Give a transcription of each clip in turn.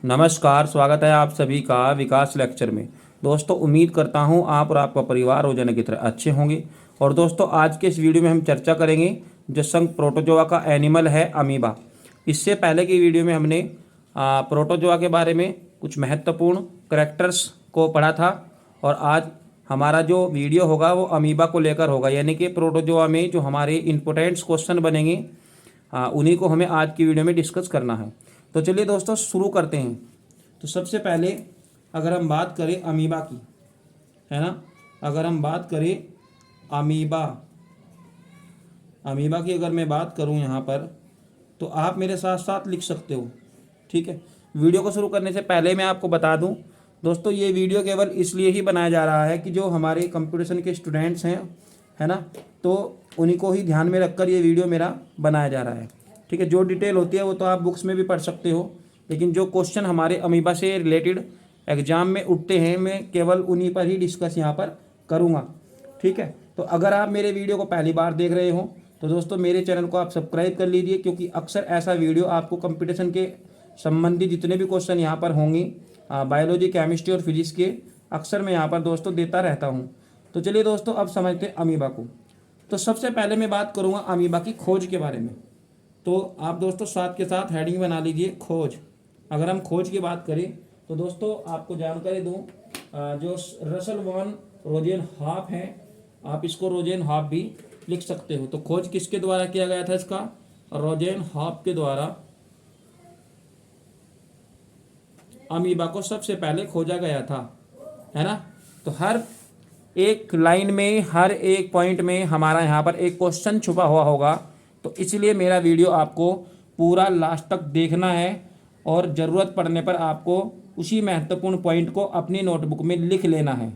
नमस्कार, स्वागत है आप सभी का विकास लेक्चर में। दोस्तों, उम्मीद करता हूं आप और आपका परिवार रोजाना की तरह अच्छे होंगे। और दोस्तों, आज के इस वीडियो में हम चर्चा करेंगे जो संघ प्रोटोजोआ का एनिमल है अमीबा। इससे पहले की वीडियो में हमने प्रोटोजोआ के बारे में कुछ महत्वपूर्ण करैक्टर्स को पढ़ा था। और आज हमारा जो वीडियो होगा वो अमीबा को लेकर होगा, यानी कि प्रोटोजोआ में जो हमारे इंपॉर्टेंट क्वेश्चन बनेंगे उन्हीं को हमें आज की वीडियो में डिस्कस करना है। तो चलिए दोस्तों शुरू करते हैं। तो सबसे पहले अगर हम बात करें अमीबा की, है ना, अगर हम बात करें अमीबा अमीबा की अगर मैं बात करूं यहाँ पर, तो आप मेरे साथ साथ लिख सकते हो। ठीक है, वीडियो को शुरू करने से पहले मैं आपको बता दूं दोस्तों, ये वीडियो केवल इसलिए ही बनाया जा रहा है कि जो हमारे कंपटीशन के स्टूडेंट्स हैं, है ना, तो उन्हीं को ही ध्यान में रखकर ये वीडियो मेरा बनाया जा रहा है। ठीक है, जो डिटेल होती है वो तो आप बुक्स में भी पढ़ सकते हो, लेकिन जो क्वेश्चन हमारे अमीबा से रिलेटेड एग्जाम में उठते हैं मैं केवल उन्हीं पर ही डिस्कस यहाँ पर करूँगा। ठीक है, तो अगर आप मेरे वीडियो को पहली बार देख रहे हो तो दोस्तों मेरे चैनल को आप सब्सक्राइब कर लीजिए, क्योंकि अक्सर ऐसा वीडियो आपको कंपटीशन के संबंधी जितने भी क्वेश्चन यहाँ पर होंगे बायोलॉजी, केमिस्ट्री और फिजिक्स के, अक्सर मैं यहाँ पर दोस्तों देता रहता हूँ। तो चलिए दोस्तों अब समझते हैं अमीबा को। तो सबसे पहले मैं बात करूँगा अमीबा की खोज के बारे में। तो आप दोस्तों साथ के साथ हेडिंग बना लीजिए खोज। अगर हम खोज की बात करें तो दोस्तों आपको जानकारी दूं, जो रसल वॉन रोजेनहॉफ हैं, आप इसको रोजेनहॉफ भी लिख सकते हो। तो खोज किसके द्वारा किया गया था इसका? रोजेनहॉफ के द्वारा अमीबा को सबसे पहले खोजा गया था, है ना। तो हर एक लाइन में, हर एक पॉइंट में हमारा यहाँ पर एक क्वेश्चन छुपा हुआ होगा। तो इसलिए मेरा वीडियो आपको पूरा लास्ट तक देखना है और ज़रूरत पड़ने पर आपको उसी महत्वपूर्ण पॉइंट को अपनी नोटबुक में लिख लेना है।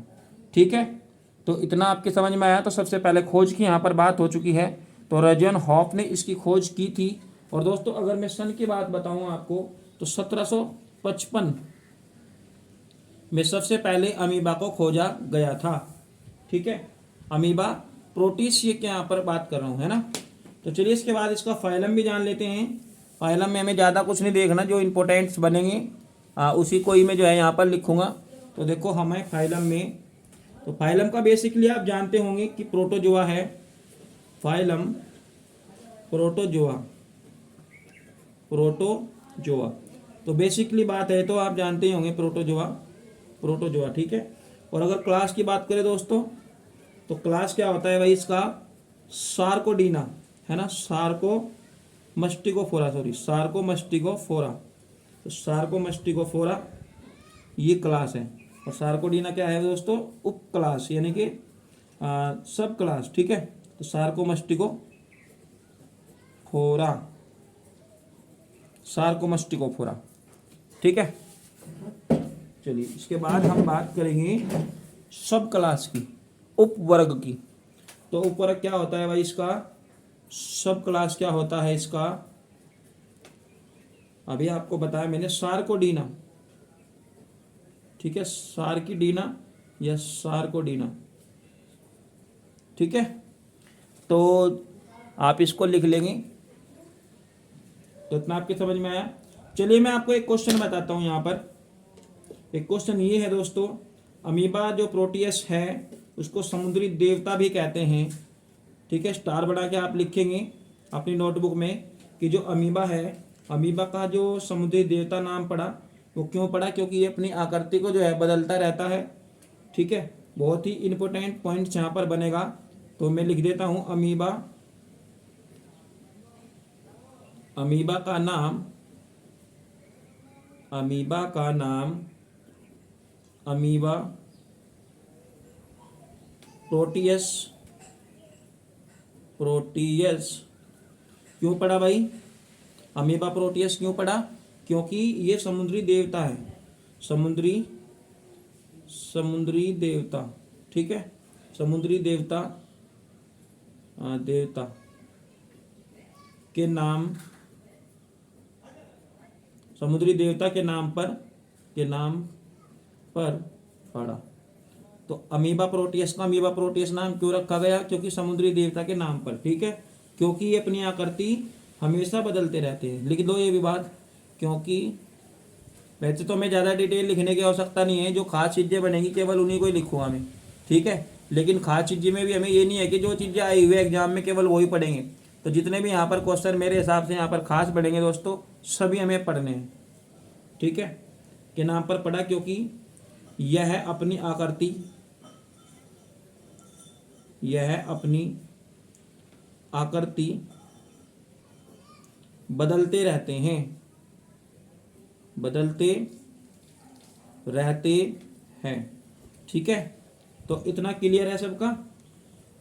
ठीक है, तो इतना आपके समझ में आया। तो सबसे पहले खोज की यहाँ पर बात हो चुकी है, तो रोजेनहॉफ ने इसकी खोज की थी। और दोस्तों अगर मैं सन की बात बताऊँ आपको, तो 1755 में सबसे पहले अमीबा को खोजा गया था। ठीक है, अमीबा प्रोटिस्ट के यहाँ पर बात कर रहा हूँ, है ना। तो चलिए इसके बाद इसका फाइलम भी जान लेते हैं। फाइलम में हमें ज़्यादा कुछ नहीं देखना, जो इंपॉर्टेंट्स बनेंगे उसी को ही मैं जो है यहाँ पर लिखूँगा। तो देखो हमें फाइलम में, तो फाइलम का बेसिकली आप जानते होंगे कि प्रोटोजोआ है। फाइलम प्रोटोजोआ, प्रोटोजोआ तो बेसिकली बात है, तो आप जानते ही होंगे प्रोटोजोआ। ठीक है, और अगर क्लास की बात करें दोस्तों, तो क्लास क्या होता है भाई इसका? सार्कोडीना, है ना, सार्कोमस्टिकोफोरा, तो सार्कोमस्टिकोफोरा ये क्लास है। और सार्कोडीना क्या है दोस्तों? उप क्लास, यानी कि सब क्लास। ठीक है, तो सार्कोमस्टिकोफोरा। ठीक है, चलिए इसके बाद हम बात करेंगे सब क्लास की, उपवर्ग की। तो उपवर्ग क्या होता है भाई इसका? सब क्लास क्या होता है इसका? अभी आपको बताया मैंने, सार्कोडीना। ठीक है, सार्किडीना या सार्कोडीना। ठीक है, तो आप इसको लिख लेंगे। तो इतना आपके समझ में आया। चलिए मैं आपको एक क्वेश्चन बताता हूं। यहाँ पर एक क्वेश्चन ये है दोस्तों, अमीबा जो प्रोटियस है उसको समुद्री देवता भी कहते हैं। ठीक है, स्टार बना के आप लिखेंगे अपनी नोटबुक में कि जो अमीबा है, अमीबा का जो समुद्री देवता नाम पड़ा, वो क्यों पड़ा? क्योंकि ये अपनी आकृति को जो है बदलता रहता है। ठीक है, बहुत ही इंपॉर्टेंट पॉइंट्स यहाँ पर बनेगा। तो मैं लिख देता हूँ अमीबा का नाम अमीबा प्रोटियस क्यों पड़ा भाई? अमीबा प्रोटियस क्यों पड़ा? क्योंकि ये समुद्री देवता है, समुद्री देवता। ठीक है, समुद्री देवता के नाम, समुद्री देवता के नाम पर पड़ा। तो अमीबा प्रोटियस का अमीबा प्रोटियस नाम क्यों रखा गया? क्योंकि समुद्री देवता के नाम पर। ठीक है, क्योंकि ये अपनी आकृति हमेशा बदलते रहते हैं। लिख दो ये भी बात, क्योंकि वैसे तो मैं ज़्यादा डिटेल लिखने की आवश्यकता नहीं है, जो खास चीज़ें बनेंगी केवल उन्हीं को ही लिखूँगा मैं, ठीक है। लेकिन खास चीज़ें में भी हमें ये नहीं है कि जो चीज़ें आई हुई है एग्जाम में केवल वही पढ़ेंगे। तो जितने भी यहाँ पर क्वेश्चन मेरे हिसाब से यहाँ पर खास पढ़ेंगे दोस्तों, सभी हमें पढ़ने हैं, ठीक है। के नाम पर पढ़ा क्योंकि यह अपनी आकृति, यह अपनी आकृति बदलते रहते हैं, बदलते रहते हैं, ठीक है। तो इतना क्लियर है सबका।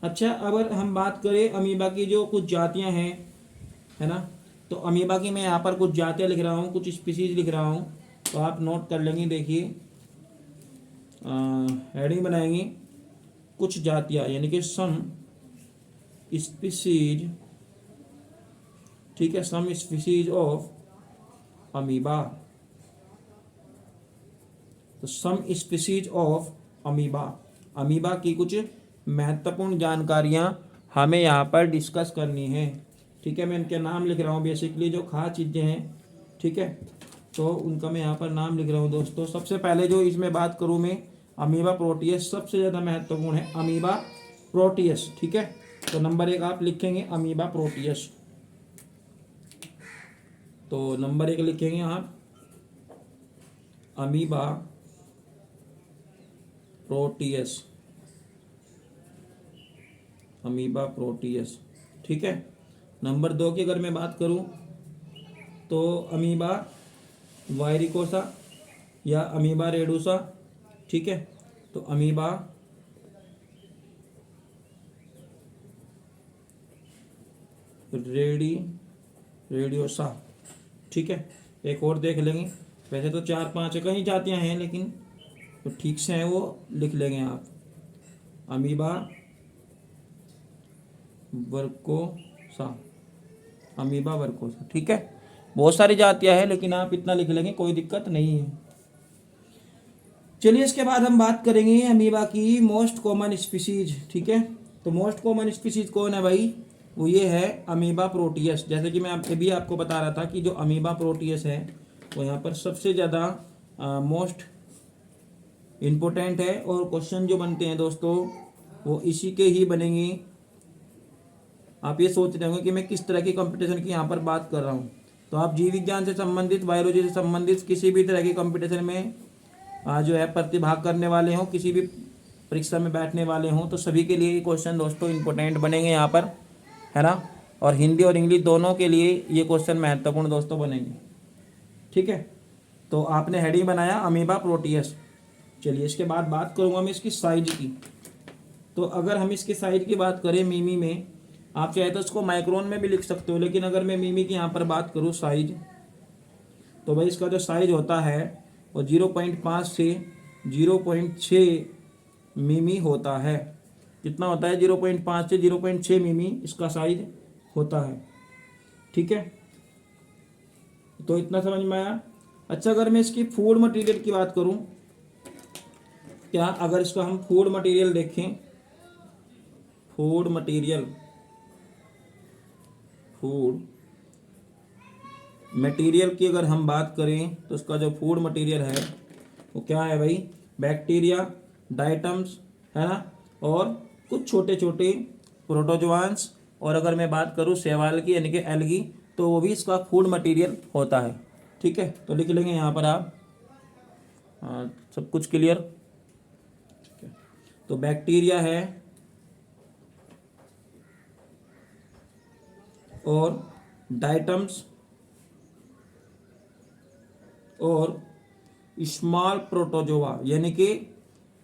अच्छा, अगर हम बात करें अमीबा की जो कुछ जातियां हैं, है ना, तो अमीबा की मैं यहाँ पर कुछ जातियां लिख रहा हूँ, कुछ स्पीसीज लिख रहा हूँ, तो आप नोट कर लेंगे। देखिए हेडिंग बनाएंगे कुछ जातियां, यानी कि सम स्पीसीज, ठीक है, सम स्पीसीज ऑफ अमीबा। तो some species of amoeba, amoeba की कुछ महत्वपूर्ण जानकारियां हमें यहाँ पर डिस्कस करनी है, ठीक है। मैं इनके नाम लिख रहा हूँ बेसिकली, जो खास चीज़ें हैं, ठीक है, तो उनका मैं यहाँ पर नाम लिख रहा हूँ दोस्तों। सबसे पहले जो इसमें बात करूँ मैं, अमीबा प्रोटियस सबसे ज़्यादा महत्वपूर्ण है, अमीबा प्रोटियस, ठीक है। तो नंबर 1 आप लिखेंगे अमीबा प्रोटियस, तो नंबर 1 लिखेंगे आप अमीबा प्रोटियस, अमीबा प्रोटियस, ठीक है। नंबर 2 की अगर मैं बात करूं तो अमीबा वायरिकोसा या अमीबा रेडुसा, ठीक है। तो अमीबा रेडियोसा, ठीक है। एक और देख लेंगे, वैसे तो 4-5 कहीं जातियां हैं, लेकिन तो ठीक से हैं वो लिख लेंगे आप, अमीबा वर्कोसा, अमीबा वर्कोसा, ठीक है। बहुत सारी जातियां हैं, लेकिन आप इतना लिख लेंगे, कोई दिक्कत नहीं है। चलिए इसके बाद हम बात करेंगे अमीबा की मोस्ट कॉमन स्पीसीज, ठीक है। तो मोस्ट कॉमन स्पीसीज कौन है भाई, वो ये है अमीबा प्रोटियस। जैसे कि मैं अभी आपको बता रहा था कि जो अमीबा प्रोटियस है वो यहाँ पर सबसे ज़्यादा मोस्ट इम्पोर्टेंट है, और क्वेश्चन जो बनते हैं दोस्तों वो इसी के ही बनेंगे। आप ये सोच रहे होंगे कि मैं किस तरह की कंपटीशन की यहाँ पर बात कर रहा हूँ, तो आप जीव विज्ञान से संबंधित, बायोलॉजी से संबंधित किसी भी तरह की कंपटीशन में जो है प्रतिभाग करने वाले हों, किसी भी परीक्षा में बैठने वाले हों, तो सभी के लिए ये क्वेश्चन दोस्तों इम्पोर्टेंट बनेंगे यहाँ पर, है ना। और हिंदी और इंग्लिश दोनों के लिए ये क्वेश्चन महत्वपूर्ण दोस्तों बनेंगे, ठीक है। तो आपने हेडिंग बनाया अमीबा प्रोटियस। चलिए इसके बाद बात करूँगा मैं इसकी साइज की। तो अगर हम इसकी साइज की बात करें मिमी में, आप चाहे तो इसको माइक्रोन में भी लिख सकते हो, लेकिन अगर मैं मिमी की यहाँ पर बात करूँ साइज, तो भाई इसका जो साइज होता है वो 0.5 से 0.6 मिमी होता है। कितना होता है, 0.5 से 0.6 मिमी इसका साइज होता है, ठीक है। तो इतना समझ में आया। अच्छा, अगर मैं इसकी फूड मटेरियल की बात करूं, क्या अगर इसका हम फूड मटेरियल देखें, फूड मटेरियल, फूड मटेरियल की अगर हम बात करें, तो इसका जो फूड मटेरियल है वो क्या है भाई, बैक्टीरिया, डाइटम्स, है ना, और कुछ छोटे छोटे प्रोटोजोआंस, और अगर मैं बात करूँ शैवाल की यानी कि एल्गी, तो वो भी इसका फूड मटेरियल होता है, ठीक है। तो लिख लेंगे यहाँ पर आप, सब कुछ क्लियर। तो बैक्टीरिया है और डाइटम्स और स्मॉल प्रोटोजोआ, यानी कि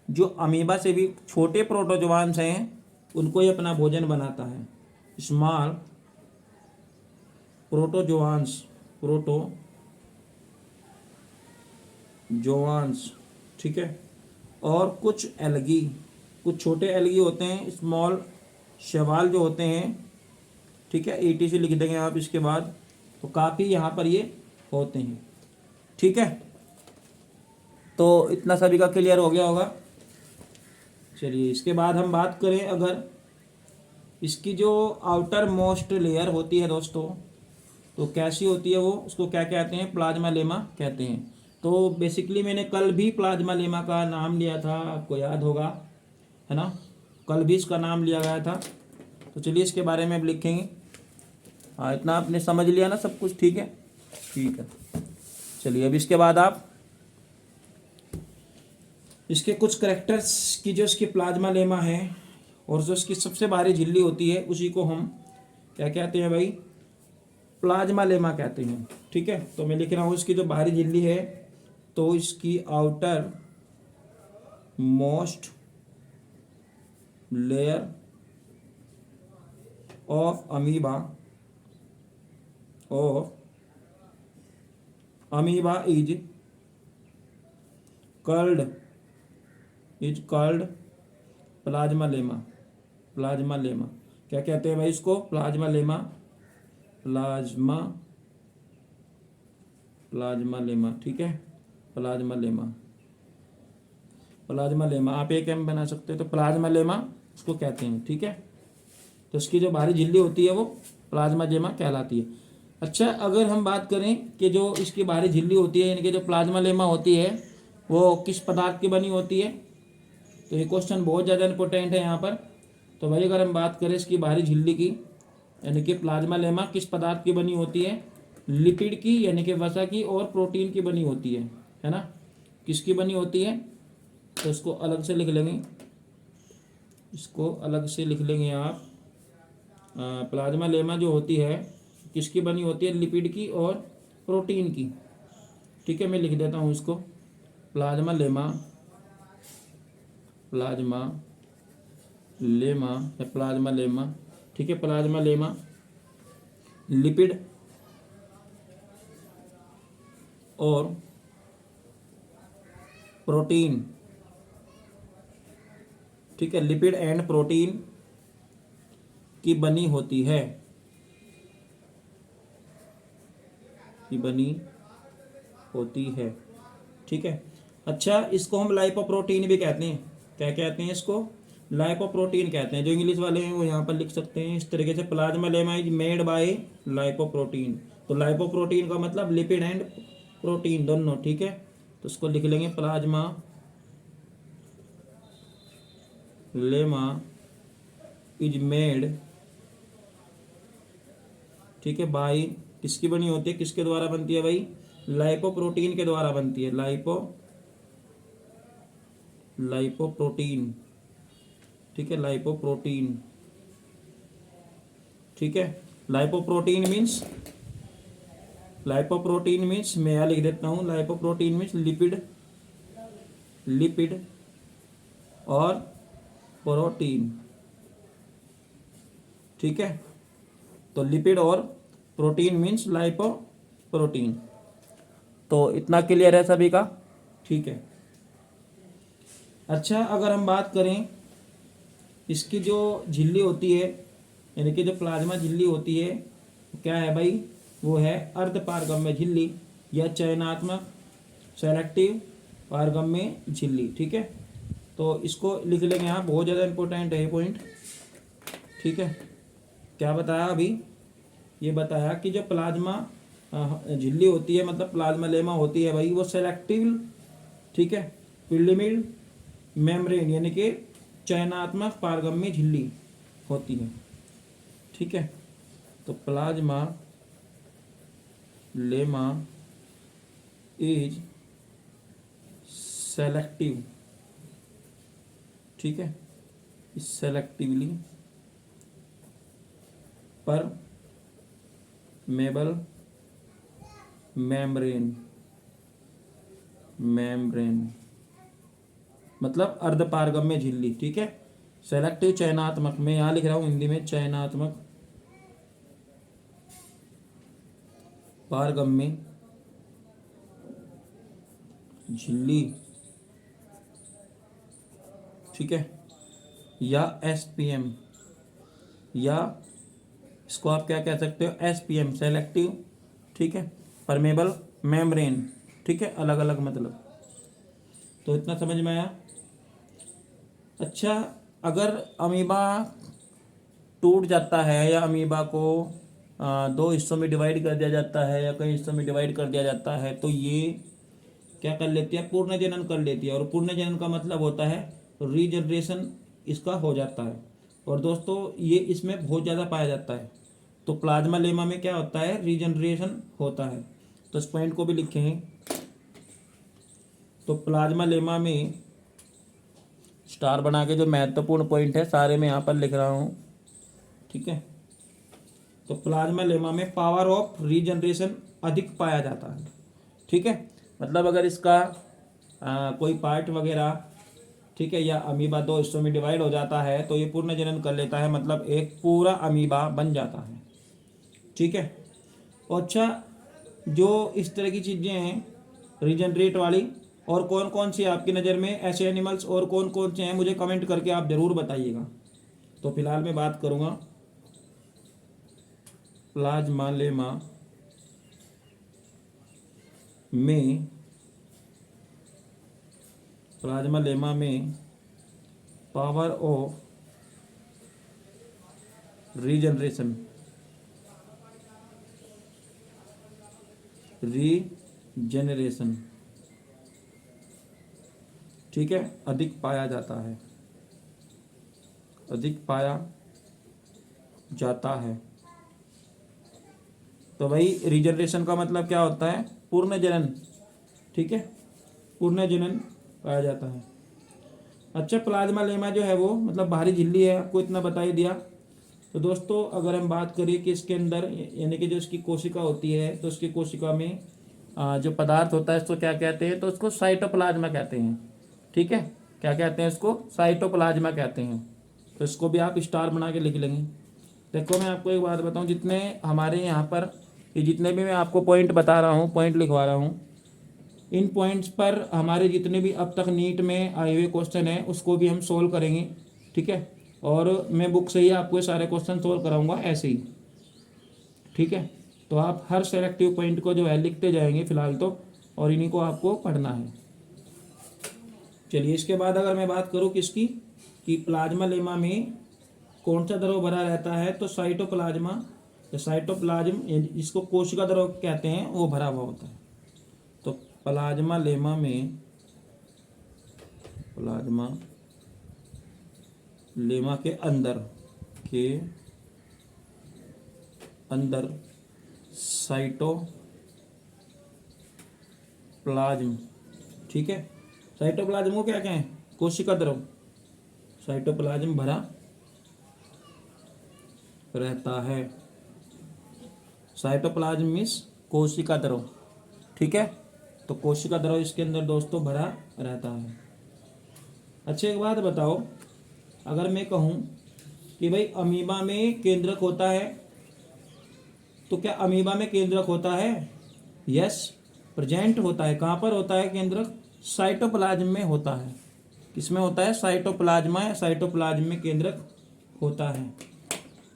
जो अमीबा से भी छोटे प्रोटोजोआंस हैं उनको ये अपना भोजन बनाता है, स्मॉल प्रोटोजोआंस, प्रोटोजोआंस, ठीक है। और कुछ एल्गी, कुछ छोटे एल्गी होते हैं, स्मॉल शैवाल जो होते हैं, ठीक है, ETC लिख देंगे आप इसके बाद। तो काफ़ी यहाँ पर ये होते हैं, ठीक है। तो इतना सभी का क्लियर हो गया होगा। चलिए इसके बाद हम बात करें, अगर इसकी जो आउटर मोस्ट लेयर होती है दोस्तों, तो कैसी होती है वो, उसको क्या कहते हैं, प्लाज्मा लेमा कहते हैं। तो बेसिकली मैंने कल भी प्लाज्मा लेमा का नाम लिया था, आपको याद होगा, है ना, कल भी इसका नाम लिया गया था। तो चलिए इसके बारे में अब लिखेंगे। हाँ, इतना आपने समझ लिया ना सब कुछ, ठीक है, ठीक है। चलिए अब इसके बाद आप इसके कुछ करेक्टर्स की, जो इसकी प्लाज्मा लेमा है और जो इसकी सबसे बाहरी झिल्ली होती है, उसी को हम क्या कहते हैं भाई, प्लाज्मा लेमा कहते हैं, ठीक है। तो मैं लिख रहा हूँ इसकी जो बाहरी झिल्ली है, तो इसकी outer most layer of amoeba is called plasma lemma. Plasma lemma क्या कहते हैं भाई इसको, प्लाज्मा लेमा, प्लाज्मा लेमा, ठीक है, प्लाज्मा लेमा, प्लाज्मा लेमा आप एक एम बना सकते हो, तो प्लाज्मा लेमा उसको कहते हैं, ठीक है। तो इसकी जो बाहरी झिल्ली होती है वो प्लाज्मा लेमा कहलाती है। अच्छा, अगर हम बात करें कि जो इसकी बाहरी झिल्ली होती है, यानी कि जो प्लाज्मा लेमा होती है, वो किस पदार्थ की बनी होती है, तो ये क्वेश्चन बहुत ज़्यादा इंपॉर्टेंट है यहाँ पर। तो भाई अगर हम बात करें इसकी बाहरी झिल्ली की, यानी कि प्लाज्मा लेमा किस पदार्थ की बनी होती है, लिपिड की, यानी कि वसा की और प्रोटीन की बनी होती है ना, किसकी बनी होती है, तो इसको अलग से लिख लेंगे, इसको अलग से लिख लेंगे आप। प्लाज्मा लेमा जो होती है किसकी बनी होती है, लिपिड की और प्रोटीन की, ठीक है। मैं लिख देता हूँ इसको, प्लाज्मा लेमा, प्लाज्मा लेमा या प्लाज्मा लेमा, ठीक है। प्लाज्मा लेमा लिपिड और प्रोटीन, ठीक है, लिपिड एंड प्रोटीन की बनी होती है, की बनी होती है, ठीक है। अच्छा, इसको हम लाइपोप्रोटीन भी कहते हैं, क्या कहते हैं इसको, लाइपोप्रोटीन कहते हैं। जो इंग्लिश वाले हैं वो यहाँ पर लिख सकते हैं इस तरीके से, plasma lemma is made by lipoprotein. तो लाइपोप्रोटीन का मतलब लिपिड एंड प्रोटीन दोनों, ठीक है। तो उसको लिख लेंगे, प्लाज्मा लेमा इज मेड, ठीक है, बाय, किसकी बनी होती है, किसके द्वारा बनती है भाई, लाइपोप्रोटीन के द्वारा बनती है, लाइपोप्रोटीन, ठीक है, लाइपोप्रोटीन, ठीक है। लाइपोप्रोटीन मीन्स मैं यहाँ लिख देता हूँ, लाइपोप्रोटीन मीन्स लिपिड और प्रोटीन, ठीक है। तो लिपिड और प्रोटीन मीन्स लाइपोप्रोटीन। तो इतना क्लियर है सभी का, ठीक है। अच्छा, अगर हम बात करें इसकी जो झिल्ली होती है, यानी कि जो प्लाज्मा झिल्ली होती है, क्या है भाई, वो है अर्धपारगम्य झिल्ली या चयनात्मक सेलेक्टिव पारगम्य झिल्ली, ठीक है। तो इसको लिख लेंगे यहाँ, बहुत ज़्यादा इंपॉर्टेंट है ये पॉइंट, ठीक है। क्या बताया अभी, ये बताया कि जो प्लाज्मा झिल्ली होती है, मतलब प्लाज्मा लेमा होती है भाई, वो सेलेक्टिव, ठीक है, पिलिमिड मेम्ब्रेन यानी कि चयनात्मक पारगम्य झिल्ली होती है, ठीक है। तो प्लाज्मा लेमा इज सेलेक्टिव, ठीक है, सेलेक्टिवली परमेबल मेम्ब्रेन मतलब अर्धपारगम्य झिल्ली, ठीक है। सेलेक्टिव चयनात्मक, मैं यहाँ लिख रहा हूँ हिंदी में, चयनात्मक पारगम्य झिल्ली, ठीक है, या एसपीएम, या इसको आप क्या कह सकते हो, एसपीएम सेलेक्टिव, ठीक है, परमेबल मेम्ब्रेन, ठीक है, अलग अलग मतलब। तो इतना समझ में आया। अच्छा, अगर अमीबा टूट जाता है या अमीबा को दो हिस्सों में डिवाइड कर दिया जाता है या कई हिस्सों में डिवाइड कर दिया जाता है, तो ये क्या कर लेती है, पूर्ण जनन कर लेती है। और पूर्ण जनन का मतलब होता है रीजनरेशन इसका हो जाता है। और दोस्तों ये इसमें बहुत ज़्यादा पाया जाता है। तो प्लाज्मा लेमा में क्या होता है, रीजनरेशन होता है। तो इस पॉइंट को भी लिखेंगे। तो प्लाज्मा लेमा में स्टार बना के जो महत्वपूर्ण पॉइंट है सारे मैं यहाँ पर लिख रहा हूँ, ठीक है। तो प्लाज्मा लेमा में पावर ऑफ रीजनरेशन अधिक पाया जाता है, ठीक है। मतलब अगर इसका कोई पार्ट वगैरह, ठीक है, या अमीबा दो हिस्सों में डिवाइड हो जाता है तो ये पूर्ण जनन कर लेता है, मतलब एक पूरा अमीबा बन जाता है, ठीक है। और अच्छा, जो इस तरह की चीज़ें हैं रीजनरेट वाली, और कौन कौन सी आपकी नज़र में ऐसे एनिमल्स और कौन कौन से हैं, मुझे कमेंट करके आप ज़रूर बताइएगा। तो फिलहाल मैं बात करूँगा प्लाज्मा लेमा में, प्लाज्मा लेमा में पावर ऑफ रीजनरेशन, रीजनरेशन, ठीक है, अधिक पाया जाता है, अधिक पाया जाता है। तो भाई रीजनरेशन का मतलब क्या होता है, पूर्ण जनन, ठीक है, पूर्ण जनन पाया जाता है। अच्छा, प्लाज्मा लेमा जो है वो मतलब बाहरी झिल्ली है, आपको इतना बता ही दिया। तो दोस्तों अगर हम बात करें कि इसके अंदर यानी कि जो इसकी कोशिका होती है, तो उसकी कोशिका में जो पदार्थ होता है उसको क्या कहते हैं, तो उसको साइटोप्लाज्मा कहते हैं, ठीक है। क्या कहते हैं इसको, साइटोप्लाज्मा कहते हैं। तो इसको भी आप स्टार बना के लिख लेंगे। देखो मैं आपको एक बात बताऊं, जितने हमारे यहाँ पर ये जितने भी मैं आपको पॉइंट बता रहा हूँ, पॉइंट लिखवा रहा हूँ, इन पॉइंट्स पर हमारे जितने भी अब तक नीट में आए हुए क्वेश्चन हैं उसको भी हम सोल्व करेंगे, ठीक है। और मैं बुक से ही आपको ये सारे क्वेश्चन सोल्व कराऊंगा ऐसे ही, ठीक है। तो आप हर सेलेक्टिव पॉइंट को जो है लिखते जाएंगे फिलहाल तो, और इन्हीं को आपको पढ़ना है। चलिए, इसके बाद अगर मैं बात करूँ किसकी, कि प्लाज्मा लेमा में कौन सा द्रव भरा रहता है, तो साइटोप्लाज्मा, साइटोप्लाज्म जिसको कोशिका द्रव कहते हैं वो भरा हुआ होता है। तो प्लाज्मा लेमा में, प्लाज्मा लेमा के अंदर साइटोप्लाज्म, ठीक है। साइटोप्लाज्म को क्या कहें, कोशिका द्रव, साइटोप्लाज्म भरा रहता है। साइटोप्लाज्म मीन्स कोशिका द्रव, ठीक है। तो कोशिका द्रव इसके अंदर दोस्तों भरा रहता है। अच्छा, एक बात बताओ, अगर मैं कहूँ कि भाई अमीबा में केंद्रक होता है, तो क्या अमीबा में केंद्रक होता है, यस, प्रेजेंट होता है। कहाँ पर होता है केंद्रक, साइटोप्लाज्म में होता है। किसमें होता है, साइटोप्लाज्मा या साइटोप्लाज्म में केंद्रक होता है।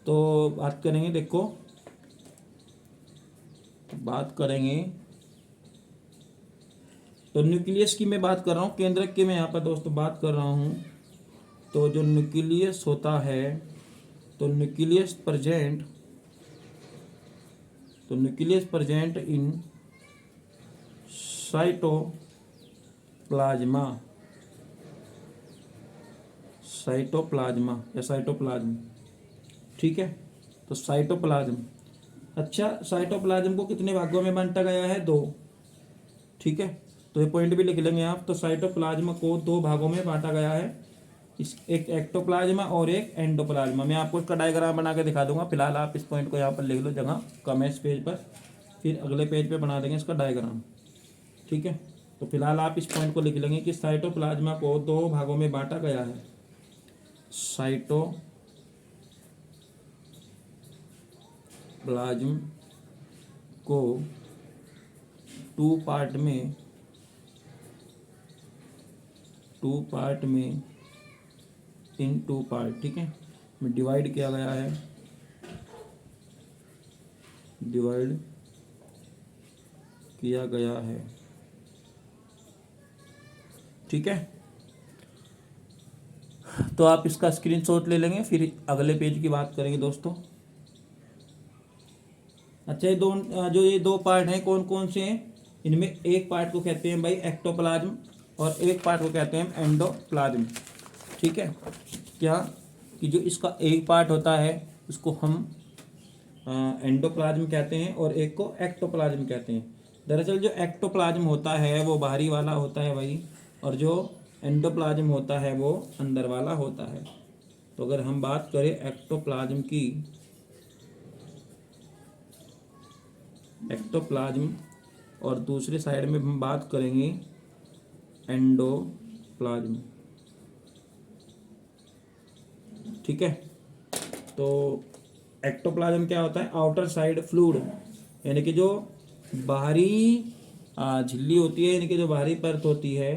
तो बात करेंगे, देखो बात करेंगे, तो न्यूक्लियस की मैं बात कर रहा हूँ, केंद्रक की मैं यहाँ पर दोस्तों बात कर रहा हूँ। तो जो न्यूक्लियस होता है, तो न्यूक्लियस प्रेजेंट इन साइटोप्लाज्मा या साइटोप्लाज्म, ठीक है। तो साइटोप्लाज्म, अच्छा, साइटोप्लाज्म को कितने भागों में बांटा गया है, 2, ठीक है। तो ये पॉइंट भी लिख लेंगे आप। तो साइटोप्लाज्म को 2 भागों में बांटा गया है, एक एक्टोप्लाज्मा और एक एंडोप्लाज्मा। मैं आपको इसका डायग्राम बना के दिखा दूंगा। फिलहाल आप इस पॉइंट को यहाँ पर लिख लो, जगह कम है इस पेज पर, फिर अगले पेज पे बना देंगे इसका डायग्राम, ठीक है। तो फिलहाल आप इस पॉइंट को लिख लेंगे कि साइटोप्लाज्मा को 2 भागों में बांटा गया है। साइटोप्लाज्म को 2 पार्ट में इन 2 पार्ट, ठीक है, में डिवाइड किया गया है, ठीक है। तो आप इसका स्क्रीनशॉट ले लेंगे, फिर अगले पेज की बात करेंगे दोस्तों। अच्छा, ये 2 पार्ट हैं, कौन कौन से हैं, इनमें एक पार्ट को कहते हैं भाई एक्टोप्लाज्म और एक पार्ट को कहते हैं एंडोप्लाज्म। ठीक है, क्या कि जो इसका एक पार्ट होता है उसको हम एंडोप्लाज्म कहते हैं और एक को एक्टोप्लाज्म कहते हैं। दरअसल जो एक्टोप्लाज्म होता है वो बाहरी वाला होता है भाई, और जो एंडोप्लाज्म होता है वो अंदर वाला होता है। तो अगर हम बात करें एक्टोप्लाज्म की, एक्टोप्लाज्म, और दूसरी साइड में हम बात करेंगे एंडोप्लाज्म। ठीक है, तो एक्टोप्लाज्म क्या होता है? आउटर साइड फ्लूइड, यानी कि जो बाहरी झिल्ली होती है, यानी कि जो बाहरी परत होती है,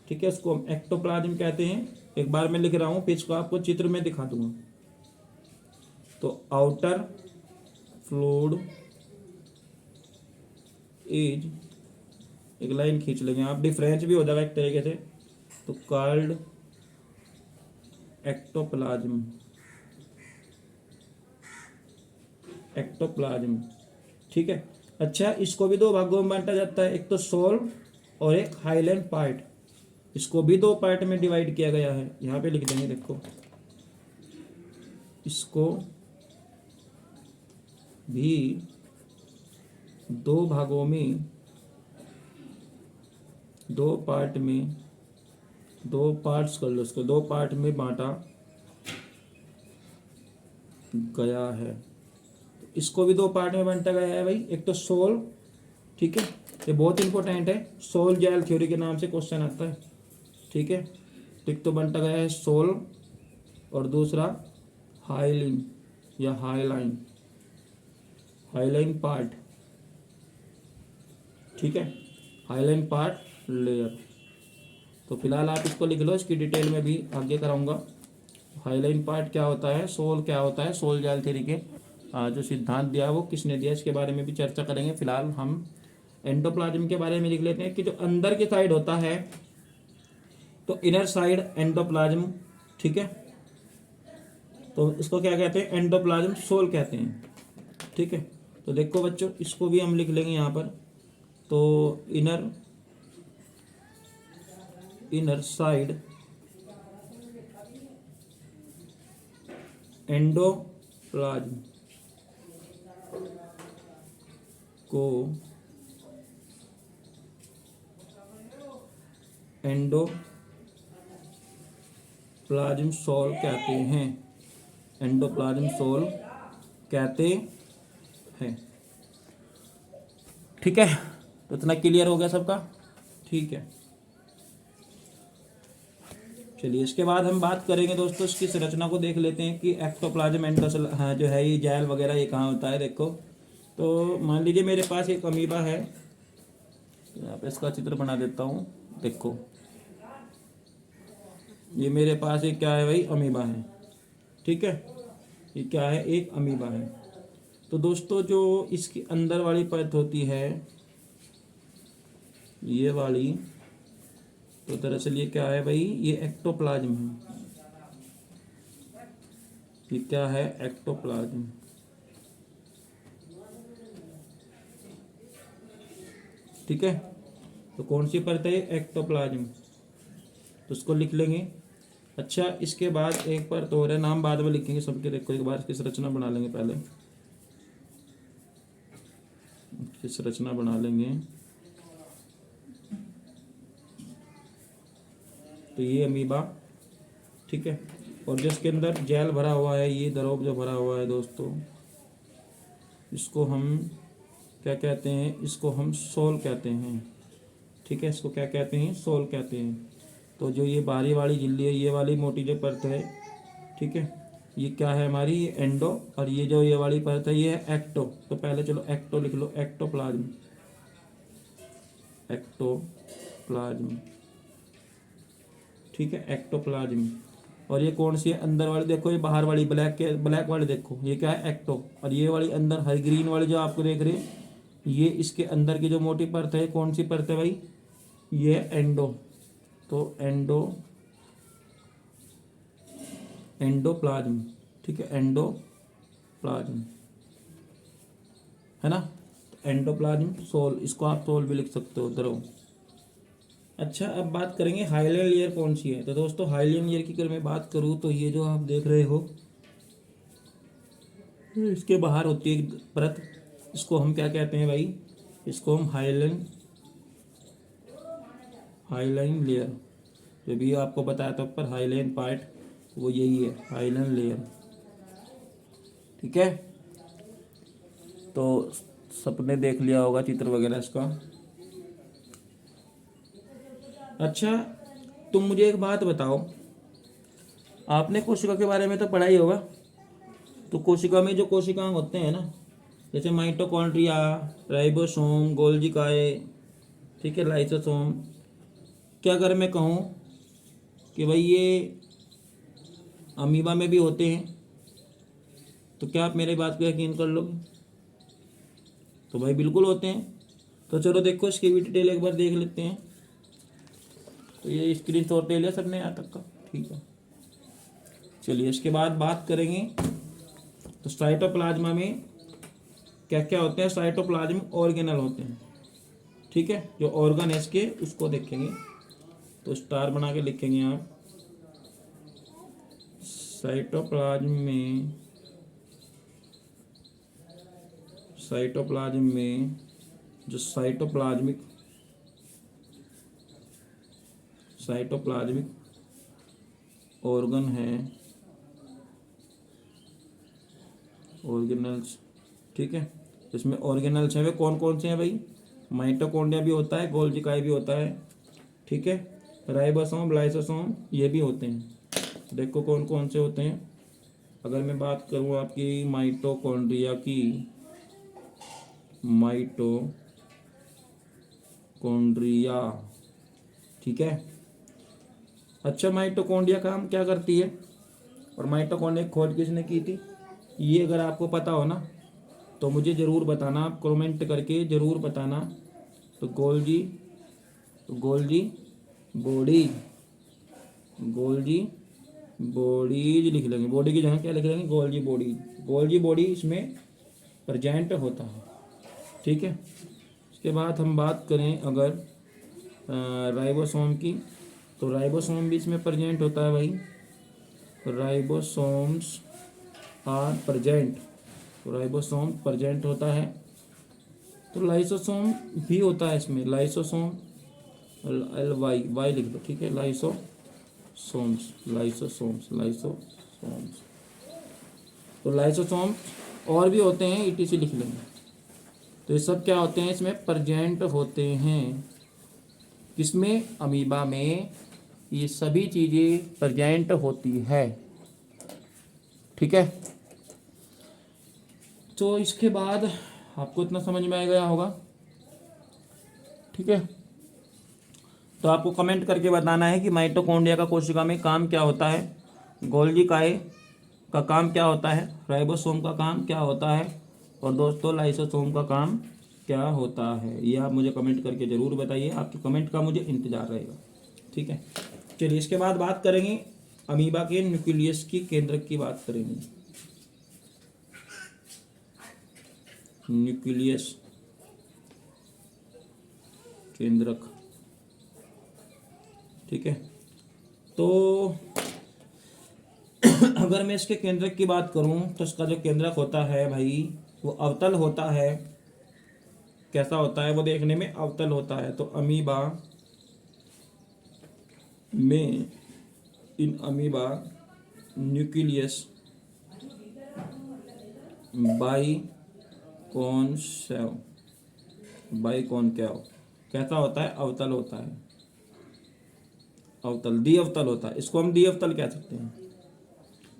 ठीक है, उसको हम एक्टोप्लाज्म कहते हैं। एक बार मैं लिख रहा हूँ, फिर इसको आपको चित्र में दिखा दूंगा। तो आउटर फ्लूइड इज, एक लाइन खींच लेंगे आप, डिफरेंस भी हो जाएगा एक तरीके से, तो कॉल्ड एक्टोप्लाज्म, एक्टोप्लाज्म। ठीक है, अच्छा, इसको भी दो भागों में बांटा जाता है, एक तो सोल और एक हाइलैंड पार्ट। इसको भी दो पार्ट में डिवाइड किया गया है, यहाँ पे लिख देंगे, देखो, इसको भी दो भागों में, दो पार्ट में, दो पार्ट्स कर लो, इसको दो पार्ट में बांटा गया है। इसको भी दो पार्ट में बांटा गया है भाई, एक तो सोल, ठीक है, ये बहुत इंपॉर्टेंट है, सोल जेल थ्योरी के नाम से क्वेश्चन आता है। ठीक है, तो एक तो बांटा गया है सोल और दूसरा हाइलिन या हाइलाइन, हाइलाइन पार्ट। ठीक है, हाइलाइन पार्ट लेयर। तो फिलहाल आप इसको लिख लो, इसकी डिटेल में भी आगे कराऊंगा। हाइलाइन पार्ट क्या होता है, सोल क्या होता है, सोल जेल थ्योरी के जो सिद्धांत दिया वो किसने दिया, इसके बारे में भी चर्चा करेंगे। फिलहाल हम एंडोप्लाज्म के बारे में लिख लेते हैं कि जो अंदर की साइड होता है, तो इनर साइड एंडोप्लाज्म। ठीक है, तो इसको क्या कहते हैं? एंडोप्लाज्म सोल कहते हैं। ठीक है, तो देखो बच्चों, इसको भी हम लिख लेंगे यहाँ पर। तो इनर साइड एंडोप्लाज्म को एंडोप्लाज्म सोल कहते हैं, एंडोप्लाज्म सोल कहते हैं। ठीक है, तो इतना क्लियर हो गया सबका? ठीक है, चलिए इसके बाद हम बात करेंगे दोस्तों, इसकी संरचना को देख लेते हैं कि एक्टोप्लाज्म एंडोसेल, हाँ, जो है ये जेल वगैरह ये कहाँ होता है। देखो, तो मान लीजिए मेरे पास एक अमीबा है, यहाँ पे इसका चित्र बना देता हूँ। देखो, ये मेरे पास एक क्या है भाई, अमीबा है। ठीक है, ये क्या है, एक अमीबा है। तो दोस्तों जो इसकी अंदर वाली परत होती है, ये वाली, तो दरअसल ये क्या है भाई, ये एक्टोप्लाज्म है। ये क्या है, एक्टोप्लाज्म। ठीक है, तो कौन सी परत है, एक्टोप्लाज्म, तो उसको लिख लेंगे। अच्छा, इसके बाद एक परत और है, नाम बाद में लिखेंगे सबके। देखो, एक बार इसकी संरचना बना लेंगे, पहले इसकी संरचना बना लेंगे। तो ये अमीबा, ठीक है, और जो इसके अंदर जेल भरा हुआ है, ये द्रव जो भरा हुआ है दोस्तों, इसको हम क्या कहते हैं, इसको हम सोल कहते हैं। ठीक है, इसको क्या कहते हैं, सोल कहते हैं। तो जो ये बाहरी वाली झिल्ली है, ये वाली मोटी जो परत है, ठीक है, ये क्या है हमारी, ये एंडो, और ये जो ये वाली परत है ये है एक्टो। तो पहले चलो एक्टो लिख लो, एक्टोप्लाज्म, एक्टोप्लाज्म। ठीक है, एक्टोप्लाज्म। और ये कौन सी है, अंदर वाली, देखो ये बाहर वाली ब्लैक वाली, देखो ये क्या है, एक्टो। और ये वाली अंदर हरी ग्रीन वाली जो आपको देख रहे हैं, ये इसके अंदर की जो मोटी परत है, कौन सी परत है भाई, ये एंडो। तो एंडोप्लाज्म। ठीक है, एंडोप्लाज्म है ना। एंडोप्लाज्म सोल, इसको आप सोल भी लिख सकते हो, ध्रुव। अच्छा, अब बात करेंगे हाइलाइन लेयर कौन सी है। तो दोस्तों हाइलाइन लेयर की अगर मैं बात करूँ तो ये जो आप देख रहे हो, इसके बाहर होती है एक परत, इसको हम क्या कहते हैं भाई, इसको हम हाइलाइन लेयर, जो भी आपको बताया था ऊपर हाइलाइन पार्ट, वो यही है हाइलाइन लेयर। ठीक है, तो सबने देख लिया होगा चित्र वगैरह इसका। अच्छा, तुम मुझे एक बात बताओ, आपने कोशिका के बारे में तो पढ़ा ही होगा। तो कोशिका में जो कोशिकाएं होते हैं ना, जैसे माइटोकॉन्ड्रिया, राइबोसोम, गोल्गी काय, ठीक है, लाइसोसोम, क्या अगर मैं कहूँ कि भाई ये अमीबा में भी होते हैं, तो क्या आप मेरी बात को यकीन कर लोगे? तो भाई बिल्कुल होते हैं। तो चलो देखो इसकी भी डिटेल एक बार देख लेते हैं। तो ये स्क्रीन शॉट ले लिया सबने यहाँ तक का, ठीक है। चलिए इसके बाद बात करेंगे तो साइटोप्लाज्मा में क्या क्या होते हैं। साइटोप्लाज्म ऑर्गेनल होते हैं, ठीक है, जो ऑर्गन है इसके उसको देखेंगे। तो स्टार बना के लिखेंगे आप, साइटोप्लाज्म में जो साइटोप्लाज्मिक ऑर्गन है, ऑर्गेनल्स, ठीक है, इसमें ऑर्गेनल्स हैं वे कौन कौन से हैं भाई? माइटोकॉन्ड्रिया भी होता है, गोल्गी काय भी होता है, ठीक है, राइबोसोम, लाइसोसोम ये भी होते हैं। देखो कौन कौन से होते हैं। अगर मैं बात करूँ आपकी माइटोकॉन्ड्रिया की, माइटोकॉन्ड्रिया, ठीक है। अच्छा, माइटोकॉन्ड्रिया काम क्या करती है और माइटोकॉन्ड्रिया खोज किसने की थी, ये अगर आपको पता हो ना तो मुझे ज़रूर बताना, आप कमेंट करके ज़रूर बताना। तो गोल्गी बॉडीज लिख लेंगे, बॉडी की जगह क्या लिख लेंगे, गोल्गी बॉडी इसमें प्रेजेंट होता है, ठीक है। इसके बाद हम बात करें अगर राइबोसोम की, तो राइबोसोम भी इसमें प्रेजेंट होता है भाई, राइबोसोम्स आर प्रेजेंट, तो राइबोसोम प्रेजेंट होता है। तो लाइसोसोम भी होता है इसमें, लाइसोसोम वाई लिख दो, ठीक है, लाइसोसोम्स। तो लाइसोसोम और भी होते हैं, ईटीसी लिख लेंगे। तो ये सब क्या होते हैं, इसमें प्रेजेंट होते हैं, किसमें, अमीबा में ये सभी चीज़ें प्रेजेंट होती है, ठीक है। तो इसके बाद आपको इतना समझ में आ गया होगा, ठीक है। तो आपको कमेंट करके बताना है कि माइटोकॉन्ड्रिया का कोशिका में काम क्या होता है, गोल्गी काय का काम क्या होता है, राइबोसोम का काम क्या होता है, और दोस्तों लाइसोसोम का काम क्या होता है। ये आप मुझे कमेंट करके ज़रूर बताइए, आपके कमेंट का मुझे इंतज़ार रहेगा, ठीक है। चलिए इसके बाद बात करेंगे अमीबा के न्यूक्लियस की, केंद्रक की बात करेंगे। न्यूक्लियस, केंद्रक, ठीक है। तो अगर मैं इसके केंद्रक की बात करूं तो इसका जो केंद्रक होता है भाई वो अवतल होता है। कैसा होता है वो देखने में अवतल होता है। तो अमीबा में, इन अमीबा न्यूक्लियस बाइकॉन्केव कैसा होता है, अवतल होता है, अवतल, द्वि अवतल होता है। इसको हम द्वि अवतल कह सकते हैं।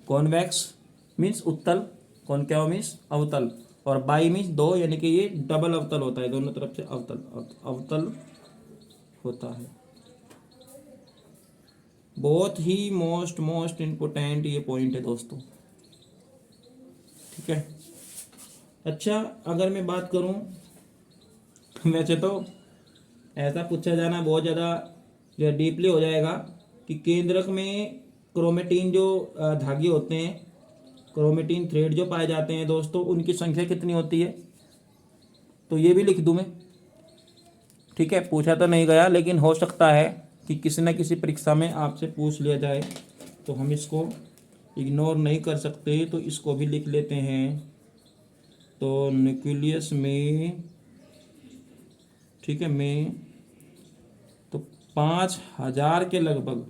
कॉन्वेक्स मीन्स उत्तल, कॉन्केव मीन्स अवतल, और बाई मीन्स दो, यानी कि ये डबल अवतल होता है, दोनों तरफ से अवतल होता है। बहुत ही मोस्ट इम्पोर्टेंट ये पॉइंट है दोस्तों, ठीक है। अच्छा, अगर मैं बात करूं, वैसे तो ऐसा पूछा जाना बहुत ज़्यादा जो डीपली हो जाएगा कि केंद्रक में क्रोमेटिन जो धागे होते हैं, क्रोमेटिन थ्रेड जो पाए जाते हैं दोस्तों, उनकी संख्या कितनी होती है। तो ये भी लिख दूँ मैं, ठीक है। पूछा तो नहीं गया, लेकिन हो सकता है कि किसी न किसी परीक्षा में आपसे पूछ लिया जाए, तो हम इसको इग्नोर नहीं कर सकते, तो इसको भी लिख लेते हैं। तो न्यूक्लियस में, ठीक है, में तो 5000 के लगभग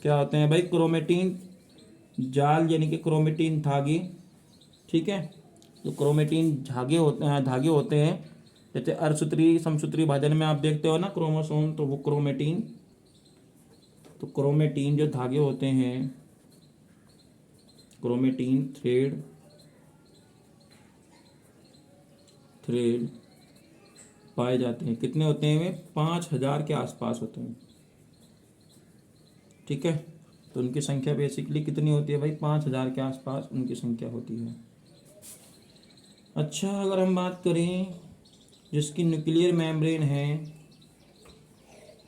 क्या होते हैं भाई, क्रोमेटिन जाल यानी कि क्रोमेटिन धागे, ठीक है। तो क्रोमेटिन धागे होते हैं, जैसे अर्धसूत्री समसूत्री भाजन में आप देखते हो ना क्रोमोसोम, तो वो क्रोमेटिन, तो क्रोमेटिन जो धागे होते हैं, क्रोमेटिन थ्रेड पाए जाते हैं। कितने होते हैं वे? 5000 के आसपास होते हैं, ठीक है। तो उनकी संख्या बेसिकली कितनी होती है भाई? 5000 के आसपास उनकी संख्या होती है। अच्छा, अगर हम बात करें जिसकी न्यूक्लियर मेम्ब्रेन है,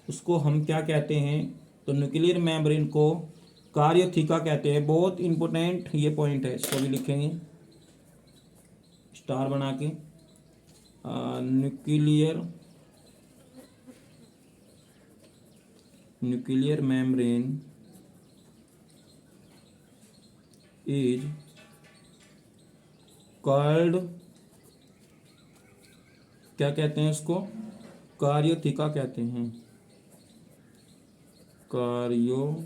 उसको हम क्या कहते हैं? तो न्यूक्लियर मेम्ब्रेन को कार्योथिका कहते हैं। बहुत इंपॉर्टेंट ये पॉइंट है, इसको भी लिखेंगे स्टार बना के। न्यूक्लियर मेम्ब्रेन इज कॉल्ड, क्या कहते हैं उसको? कार्योथिका कहते हैं, कार्योथिका।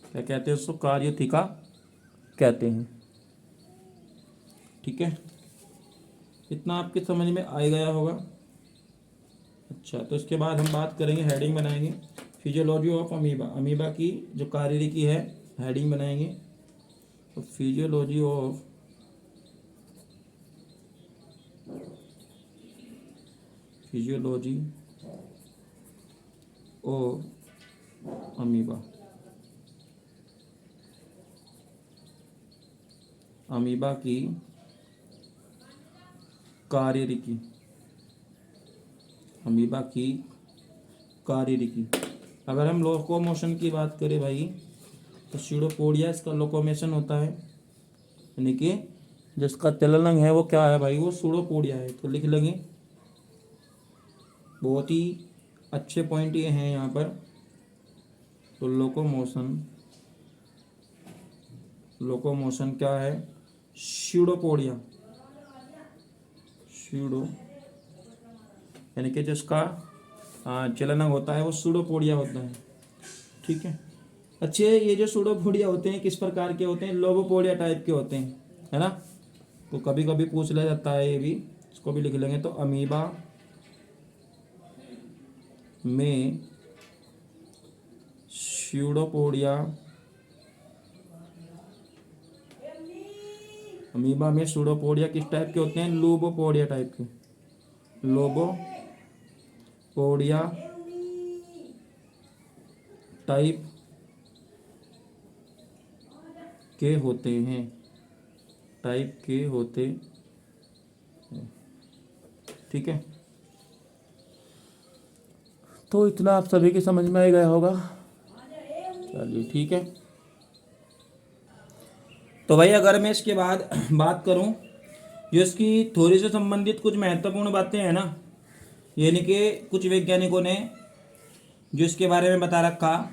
क्या कहते हैं उसको? कार्योथिका कहते हैं, ठीक है। इतना आपके समझ में आ गया होगा। अच्छा, तो इसके बाद हम बात करेंगे, हेडिंग बनाएंगे फिजियोलॉजी ऑफ अमीबा। अमीबा की जो कार्यविधि है, हेडिंग बनाएंगे। तो फिजियोलॉजी ऑफ अमीबा। अमीबा की कार्यविधि, अमीबा की कार्यविधि। अगर हम लोकोमोशन की बात करें भाई, तो स्यूडोपोडिया इसका लोकोमोशन होता है, यानी कि जिसका चलन है वो क्या है भाई? वो स्यूडोपोडिया है। तो लिख लेंगे। बहुत ही अच्छे पॉइंट ये हैं यहाँ पर। तो लोकोमोशन क्या है? स्यूडोपोडिया, यानी कि जिसका चलन होता है वो स्यूडोपोडिया होता है, ठीक है। अच्छे, ये जो स्यूडोपोडिया होते हैं किस प्रकार के होते हैं? लोबोपोडिया टाइप के होते हैं, है ना। तो कभी कभी पूछ लिया जाता है ये भी, इसको भी लिख लेंगे। तो अमीबा में स्यूडोपोडिया, अमीबा में स्यूडोपोडिया किस टाइप के होते हैं? लोबोपोडिया टाइप के, लोबोपोडिया टाइप के होते हैं, ठीक है। तो इतना आप सभी के समझ में आ गया होगा। चलिए, ठीक है। तो भाई अगर मैं इसके बाद बात करूं, जो इसकी थ्योरी से संबंधित कुछ महत्वपूर्ण बातें हैं ना, यानी कि कुछ वैज्ञानिकों ने जो इसके बारे में बता रखा,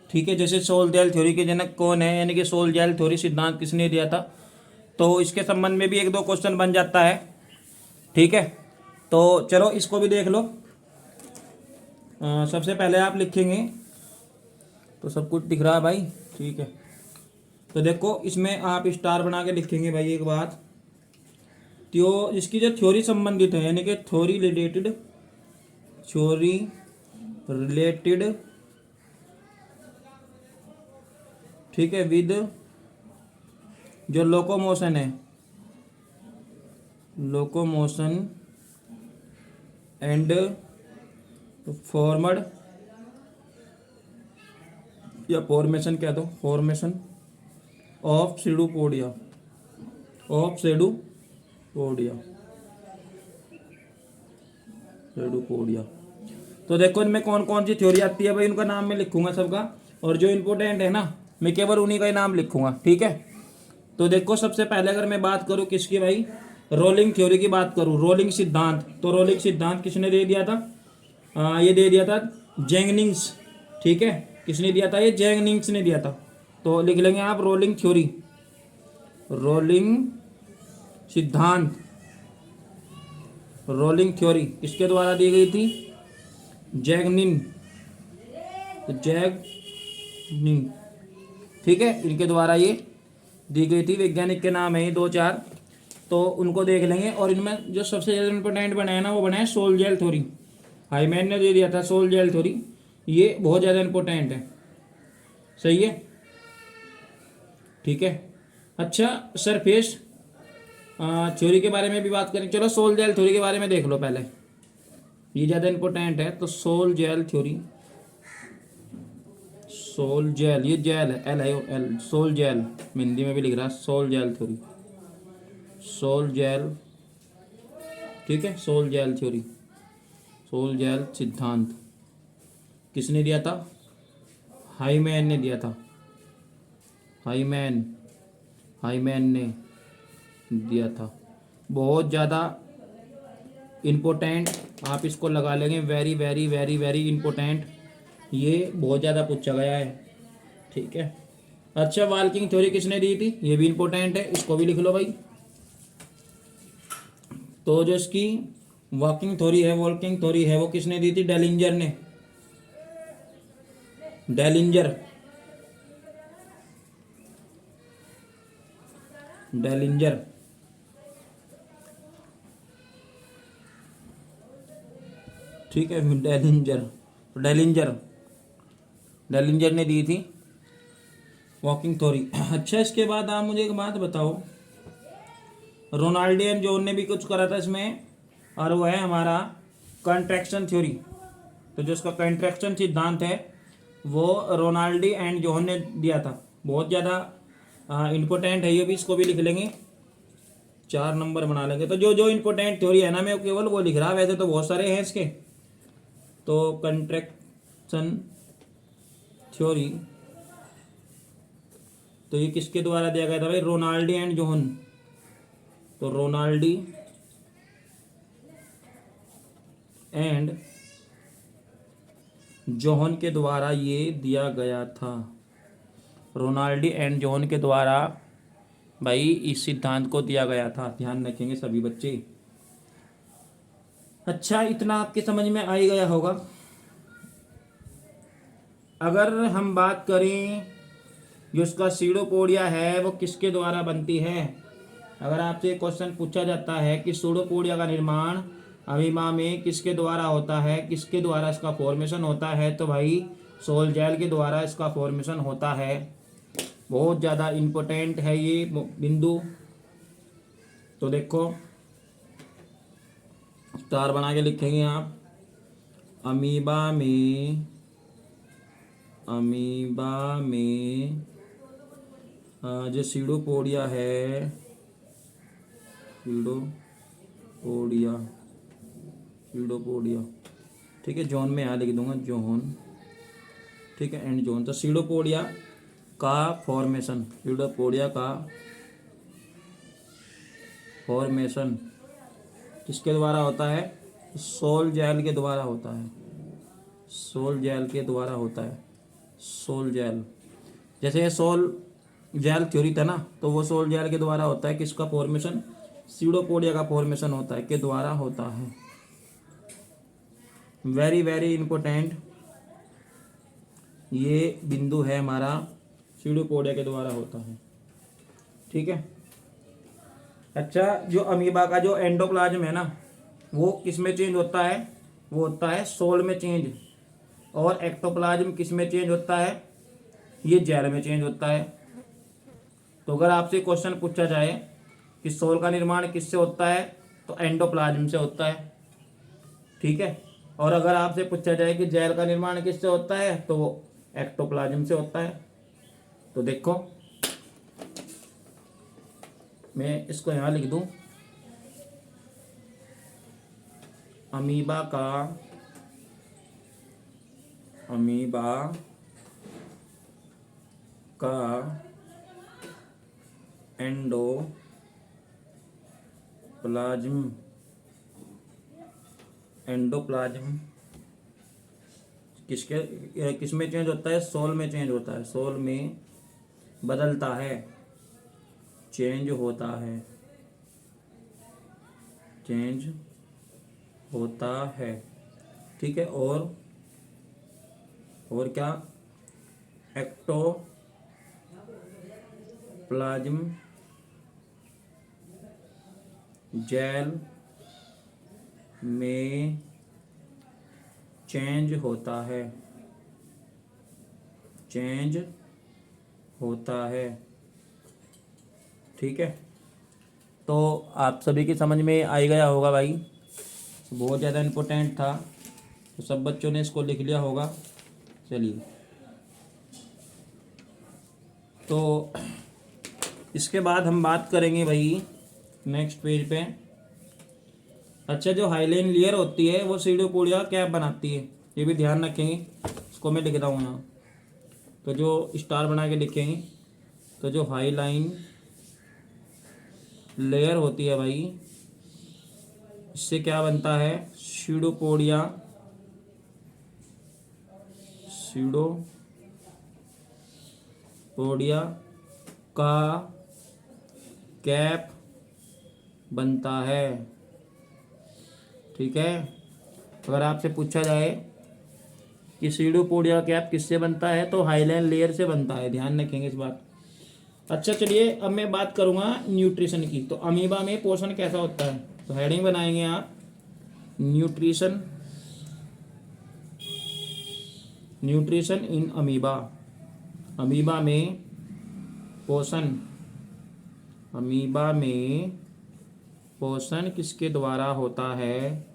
ठीक है। जैसे सोल जैल थ्योरी के जनक कौन है, यानी कि सोल जैल थ्योरी सिद्धांत किसने दिया था, तो इसके संबंध में भी 1-2 क्वेश्चन बन जाता है, ठीक है। तो चलो इसको भी देख लो। सबसे पहले आप लिखेंगे, तो सब कुछ दिख रहा है भाई, ठीक है। तो देखो, इसमें आप स्टार बना के लिखेंगे भाई एक बात। तो इसकी जो थ्योरी संबंधित है, यानी कि थ्योरी रिलेटेड, ठीक है, विद जो लोकोमोशन है, लोकोमोशन एंड फॉर्मड, या फॉर्मेशन कह दो, फॉर्मेशन ऑफ स्यूडोपोडिया, तो देखो इनमें कौन कौन सी थ्योरी आती है भाई, उनका नाम मैं लिखूंगा सबका, और जो इम्पोर्टेंट है ना, मैं केवल उन्हीं का ही नाम लिखूंगा, ठीक है। तो देखो सबसे पहले अगर मैं बात करूं किसकी भाई, रोलिंग थ्योरी की बात करूं, रोलिंग सिद्धांत, तो रोलिंग सिद्धांत किसने दे दिया था? ये दे दिया था जेंगनिंग्स। ठीक है, किसने दिया था? ये जेंगनिंग्स ने दिया था। तो लिख लेंगे आप रोलिंग थ्योरी, रोलिंग सिद्धांत, रोलिंग थ्योरी किसके द्वारा दी गई थी? जैगनिन, तो जैगनिन, ठीक है, इनके द्वारा ये दी गई थी। वैज्ञानिक के नाम है ये 2-4, तो उनको देख लेंगे। और इनमें जो सबसे ज़्यादा इंपॉर्टेंट बनाया ना, वो बनाया सोल-जेल थ्योरी। हाईमैन ने दे दिया था सोल-जेल थ्योरी, ये बहुत ज़्यादा इंपॉर्टेंट है। सही है, ठीक है। अच्छा, सरफेस थ्योरी के बारे में भी बात करें। चलो सोल-जेल थ्योरी के बारे में देख लो पहले, ये ज़्यादा इंपॉर्टेंट है। तो सोल-जेल थ्योरी, सोल जेल, ये जेल है, एल है एल, सोल जेल, हिंदी में भी लिख रहा है sol gel theory, sol gel, ठीक है, sol gel theory, sol gel सिद्धांत किसने दिया था? हाईमैन ने दिया था, हाईमैन, हाईमैन ने दिया था। बहुत ज़्यादा इम्पोर्टेंट, आप इसको लगा लेंगे, very very very very important, ये बहुत ज़्यादा पूछा गया है। ठीक है। अच्छा, वाल्किंग थ्योरी किसने दी थी? ये भी इंपॉर्टेंट है, इसको भी लिख लो भाई। तो जो इसकी वॉकिंग थ्योरी है, वॉल्किंग थ्योरी है, वो किसने दी थी? डेलिंजर ने, डेलिंजर, डेलिंजर, ठीक है, डेलिंजर, डेलिंजर, डेलिंजर ने दी थी वॉकिंग थ्योरी। अच्छा, इसके बाद आप मुझे एक बात बताओ, रोनाल्डी एंड जॉन ने भी कुछ करा था इसमें, और वो है हमारा कंट्रैक्शन थ्योरी। तो जो इसका कंट्रैक्शन सिद्धांत है, वो रोनाल्डी एंड जॉन ने दिया था। बहुत ज़्यादा इम्पोर्टेंट है ये भी, इसको भी लिख लेंगे, 4 नंबर बना लेंगे। तो जो जो इम्पोर्टेंट थ्योरी है ना, मैं केवल वो लिख रहा, वैसे तो बहुत सारे हैं इसके। तो कंट्रैक्शन थ्योरी, तो ये किसके द्वारा दिया गया था भाई? रोनाल्डी एंड जॉन। तो रोनाल्डी एंड जॉन के द्वारा ये दिया गया था, रोनाल्डी एंड जॉन के द्वारा भाई इस सिद्धांत को दिया गया था। ध्यान रखेंगे सभी बच्चे। अच्छा, इतना आपके समझ में आ ही गया होगा। अगर हम बात करें, जो इसका सीडोपोडिया है वो किसके द्वारा बनती है? अगर आपसे क्वेश्चन पूछा जाता है कि सीडोपोडिया का निर्माण अमीबा में किसके द्वारा होता है, किसके द्वारा इसका फॉर्मेशन होता है, तो भाई सोल जेल के द्वारा इसका फॉर्मेशन होता है। बहुत ज़्यादा इम्पोर्टेंट है ये बिंदु। तो देखो, स्टार बना के लिखेंगे आप, अमीबा में, अमीबा में जो सीडोपोडिया है, सीडोपोडिया, सीडोपोडिया, ठीक है, जॉन में यहाँ लिख दूंगा, जॉन, ठीक है, एंड जॉन। तो सीडोपोडिया का फॉर्मेशन, सीडोपोडिया का फॉर्मेशन किसके द्वारा होता है? सोल जेल के द्वारा होता है, सोल जेल के द्वारा होता है, सोल जेल। जैसे ये सोल जेल थ्योरी था ना, तो वो सोल जेल के द्वारा होता है। किसका फॉर्मेशन? सीडोपोडिया का फॉर्मेशन होता है, के द्वारा होता है। वेरी वेरी इंपॉर्टेंट ये बिंदु है हमारा, सीडोपोडिया के द्वारा होता है। ठीक है। अच्छा, जो अमीबा का जो एंडोप्लाज्म है ना, वो किस में चेंज होता है? वो होता है सोल में चेंज। और एक्टोप्लाज्म किस में चेंज होता है? ये जेल में चेंज होता है। तो अगर आपसे क्वेश्चन पूछा जाए कि सोल का निर्माण किससे होता है, तो एंडोप्लाज्म से होता है। ठीक है। और अगर आपसे पूछा जाए कि जेल का निर्माण किससे होता है, तो वो एक्टोप्लाज्म से होता है। तो देखो, मैं इसको यहाँ लिख दूं, अमीबा का, अमीबा का एंडोप्लाज्म एंडोप्लाज्म किस में चेंज होता है? सोल में चेंज होता है, सोल में बदलता है, चेंज होता है, चेंज होता है। ठीक है, और क्या? एक्टोप्लाज्म जेल में चेंज होता है, चेंज होता है। ठीक है, तो आप सभी की समझ में आ गया होगा भाई, बहुत ज़्यादा इम्पोर्टेंट था, तो सब बच्चों ने इसको लिख लिया होगा। चलिए, तो इसके बाद हम बात करेंगे भाई नेक्स्ट पेज पे। अच्छा, जो हाइलाइन लेयर होती है वो सीडोपोडिया कैप बनाती है, ये भी ध्यान रखेंगे। इसको मैं लिख रहा हूँ यहाँ, तो जो स्टार बना के लिखेंगे, तो जो हाइलाइन लेयर होती है भाई, इससे क्या बनता है? सीडोपोडिया का कैप बनता है। ठीक है, अगर आपसे पूछा जाए कि सीडोपोडिया कैप किससे बनता है, तो हाइलाइन लेयर से बनता है, ध्यान रखेंगे इस बात। अच्छा, चलिए अब मैं बात करूंगा न्यूट्रिशन की। तो अमीबा में पोषण कैसा होता है, तो हेडिंग बनाएंगे आप, न्यूट्रिशन इन अमीबा। अमीबा में पोषण, अमीबा में पोषण किसके द्वारा होता है,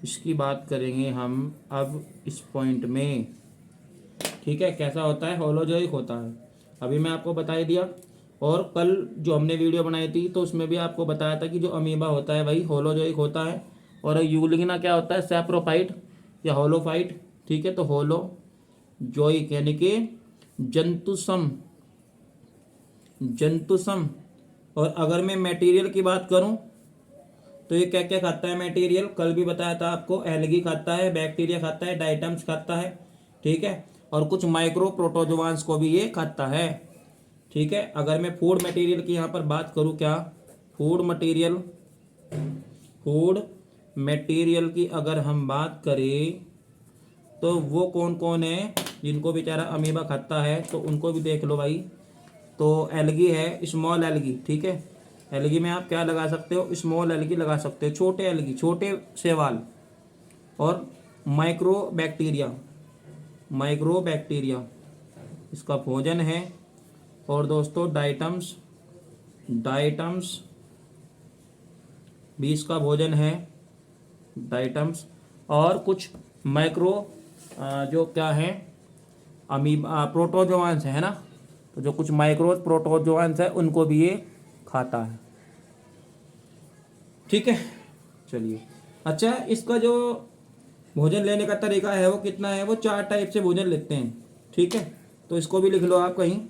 इसकी बात करेंगे हम अब इस पॉइंट में। ठीक है, कैसा होता है? होलोजोइक होता है, अभी मैं आपको बता ही दिया। और कल जो हमने वीडियो बनाई थी तो उसमें भी आपको बताया था कि जो अमीबा होता है भाई होलोजोइक होता है, और यूग्लिना क्या होता है? सैप्रोफाइट या होलोफाइट। ठीक है, तो होलोजोइक यानी कि जंतुसम। और अगर मैं मटेरियल की बात करूं तो ये क्या क्या खाता है मटेरियल? कल भी बताया था आपको, एल्गी खाता है, बैक्टीरिया खाता है, डाइटम्स खाता है। ठीक है, और कुछ माइक्रो प्रोटोजोआंस को भी ये खाता है। ठीक है, अगर मैं फूड मटेरियल की यहाँ पर बात करूँ, क्या फूड मटेरियल की अगर हम बात करें तो वो कौन कौन है जिनको बेचारा अमीबा खाता है, तो उनको भी देख लो भाई। तो एल्गी है, स्मॉल एल्गी। ठीक है, एल्गी में आप क्या लगा सकते हो? स्मॉल एल्गी लगा सकते हो, छोटे एल्गी, छोटे शैवाल। और माइक्रो बैक्टीरिया इसका भोजन है। और दोस्तों डाइटम्स भी इसका भोजन है, डाइटम्स। और कुछ माइक्रो जो क्या है अमीबा प्रोटोजोआंस है ना, तो जो कुछ माइक्रो प्रोटोजोआंस है उनको भी ये खाता है। ठीक है, चलिए। अच्छा, इसका जो भोजन लेने का तरीका है वो कितना है? वो 4 टाइप से भोजन लेते हैं। ठीक है, तो इसको भी लिख लो आप कहीं।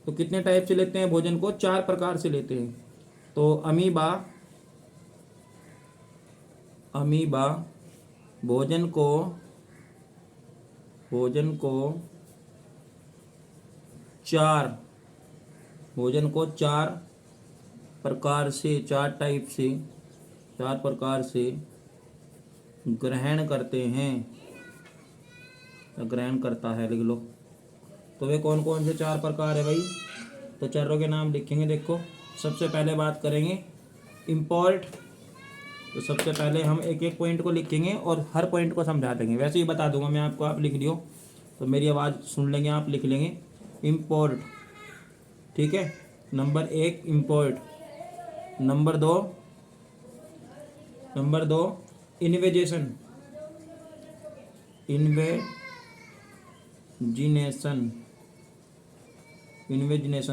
तो कितने टाइप से लेते हैं भोजन को? 4 प्रकार से लेते हैं। तो अमीबा भोजन को 4 प्रकार से, 4 टाइप से, 4 प्रकार से ग्रहण करते हैं, ग्रहण करता है, लिख लो। तो वे कौन कौन से 4 प्रकार है भाई? तो चारों के नाम लिखेंगे। देखो, सबसे पहले बात करेंगे इम्पोर्ट। तो सबसे पहले हम एक एक पॉइंट को लिखेंगे और हर पॉइंट को समझा देंगे, वैसे ही बता दूंगा मैं आपको, आप लिख लियो। तो मेरी आवाज़ सुन लेंगे आप, लिख लेंगे इम्पोर्ट। ठीक है, नंबर 1 इम्पोर्ट। नंबर दो इन्वेजिनेशन